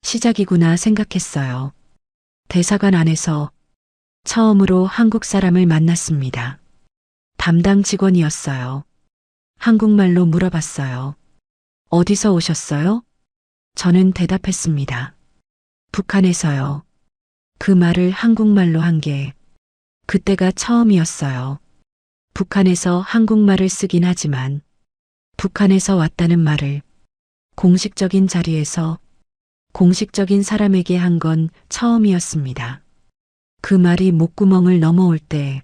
시작이구나 생각했어요. 대사관 안에서 처음으로 한국 사람을 만났습니다. 담당 직원이었어요. 한국말로 물어봤어요. 어디서 오셨어요? 저는 대답했습니다. 북한에서요. 그 말을 한국말로 한 게 그때가 처음이었어요. 북한에서 한국말을 쓰긴 하지만 북한에서 왔다는 말을 공식적인 자리에서 공식적인 사람에게 한 건 처음이었습니다. 그 말이 목구멍을 넘어올 때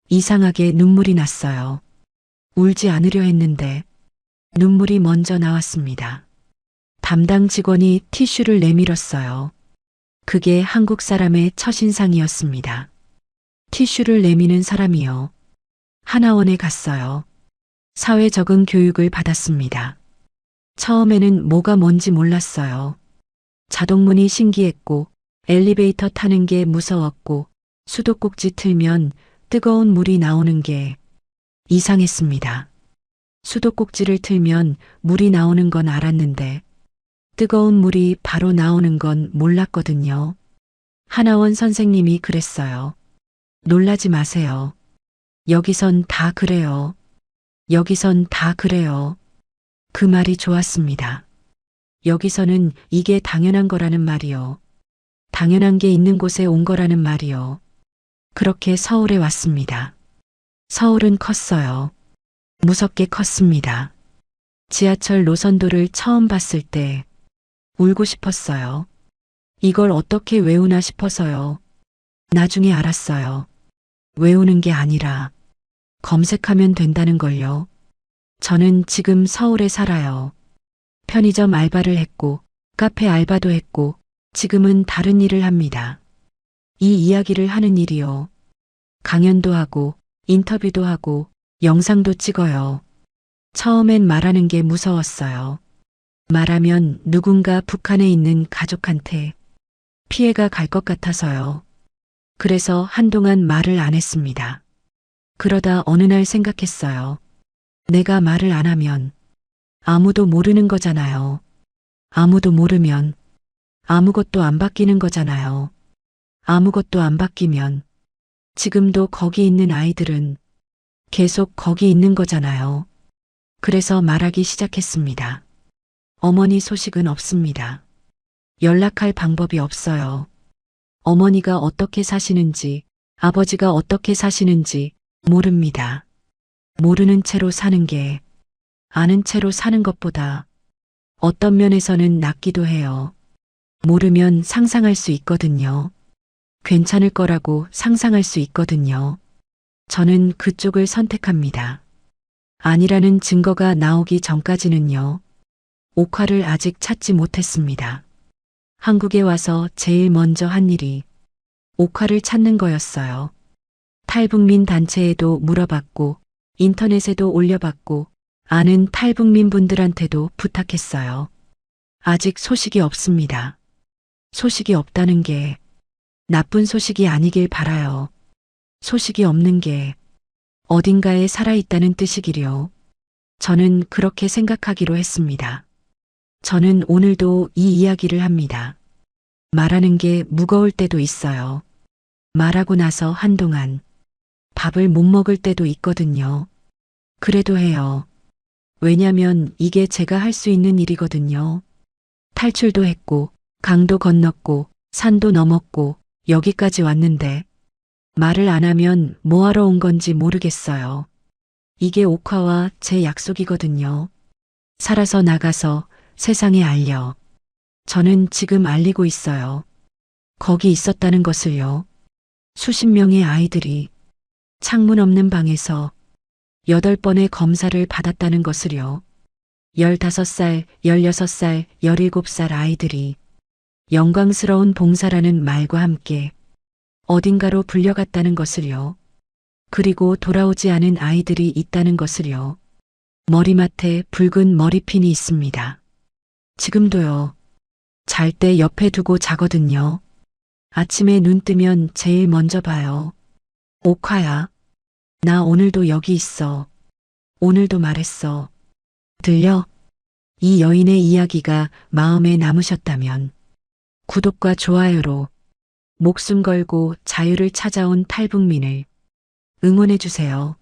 이상하게 눈물이 났어요. 울지 않으려 했는데 눈물이 먼저 나왔습니다. 담당 직원이 티슈를 내밀었어요. 그게 한국 사람의 첫인상이었습니다. 티슈를 내미는 사람이요. 하나원에 갔어요. 사회 적응 교육을 받았습니다. 처음에는 뭐가 뭔지 몰랐어요. 자동문이 신기했고 엘리베이터 타는 게 무서웠고 수도꼭지 틀면 뜨거운 물이 나오는 게 이상했습니다. 수도꼭지를 틀면 물이 나오는 건 알았는데 뜨거운 물이 바로 나오는 건 몰랐거든요. 하나원 선생님이 그랬어요. 놀라지 마세요. 여기선 다 그래요. 여기선 다 그래요. 그 말이 좋았습니다. 여기서는 이게 당연한 거라는 말이요. 당연한 게 있는 곳에 온 거라는 말이요. 그렇게 서울에 왔습니다. 서울은 컸어요. 무섭게 컸습니다. 지하철 노선도를 처음 봤을 때 울고 싶었어요. 이걸 어떻게 외우나 싶어서요. 나중에 알았어요. 외우는 게 아니라 검색하면 된다는 걸요. 저는 지금 서울에 살아요. 편의점 알바를 했고, 카페 알바도 했고, 지금은 다른 일을 합니다. 이 이야기를 하는 일이요. 강연도 하고, 인터뷰도 하고, 영상도 찍어요. 처음엔 말하는 게 무서웠어요. 말하면 누군가 북한에 있는 가족한테 피해가 갈 것 같아서요. 그래서 한동안 말을 안 했습니다. 그러다 어느 날 생각했어요. 내가 말을 안 하면 아무도 모르는 거잖아요. 아무도 모르면 아무것도 안 바뀌는 거잖아요. 아무것도 안 바뀌면 지금도 거기 있는 아이들은 계속 거기 있는 거잖아요. 그래서 말하기 시작했습니다. 어머니 소식은 없습니다. 연락할 방법이 없어요. 어머니가 어떻게 사시는지, 아버지가 어떻게 사시는지 모릅니다. 모르는 채로 사는 게 아는 채로 사는 것보다 어떤 면에서는 낫기도 해요. 모르면 상상할 수 있거든요. 괜찮을 거라고 상상할 수 있거든요. 저는 그쪽을 선택합니다. 아니라는 증거가 나오기 전까지는요. 옥화를 아직 찾지 못했습니다. 한국에 와서 제일 먼저 한 일이 옥화를 찾는 거였어요. 탈북민 단체에도 물어봤고 인터넷에도 올려봤고 아는 탈북민 분들한테도 부탁했어요. 아직 소식이 없습니다. 소식이 없다는 게 나쁜 소식이 아니길 바라요. 소식이 없는 게 어딘가에 살아있다는 뜻이기려. 저는 그렇게 생각하기로 했습니다. 저는 오늘도 이 이야기를 합니다. 말하는 게 무거울 때도 있어요. 말하고 나서 한동안 밥을 못 먹을 때도 있거든요. 그래도 해요. 왜냐면 이게 제가 할 수 있는 일이거든요. 탈출도 했고, 강도 건넜고, 산도 넘었고, 여기까지 왔는데, 말을 안 하면 뭐하러 온 건지 모르겠어요. 이게 옥화와 제 약속이거든요. 살아서 나가서 세상에 알려. 저는 지금 알리고 있어요. 거기 있었다는 것을요. 수십 명의 아이들이 창문 없는 방에서 8번의 검사를 받았다는 것을요. 15살, 16살, 17살 아이들이 영광스러운 봉사라는 말과 함께 어딘가로 불려갔다는 것을요. 그리고 돌아오지 않은 아이들이 있다는 것을요. 머리맡에 붉은 머리핀이 있습니다. 지금도요. 잘 때 옆에 두고 자거든요. 아침에 눈 뜨면 제일 먼저 봐요. 옥화야. 나 오늘도 여기 있어. 오늘도 말했어. 들려? 이 여인의 이야기가 마음에 남으셨다면 구독과 좋아요로 목숨 걸고 자유를 찾아온 탈북민을 응원해 주세요.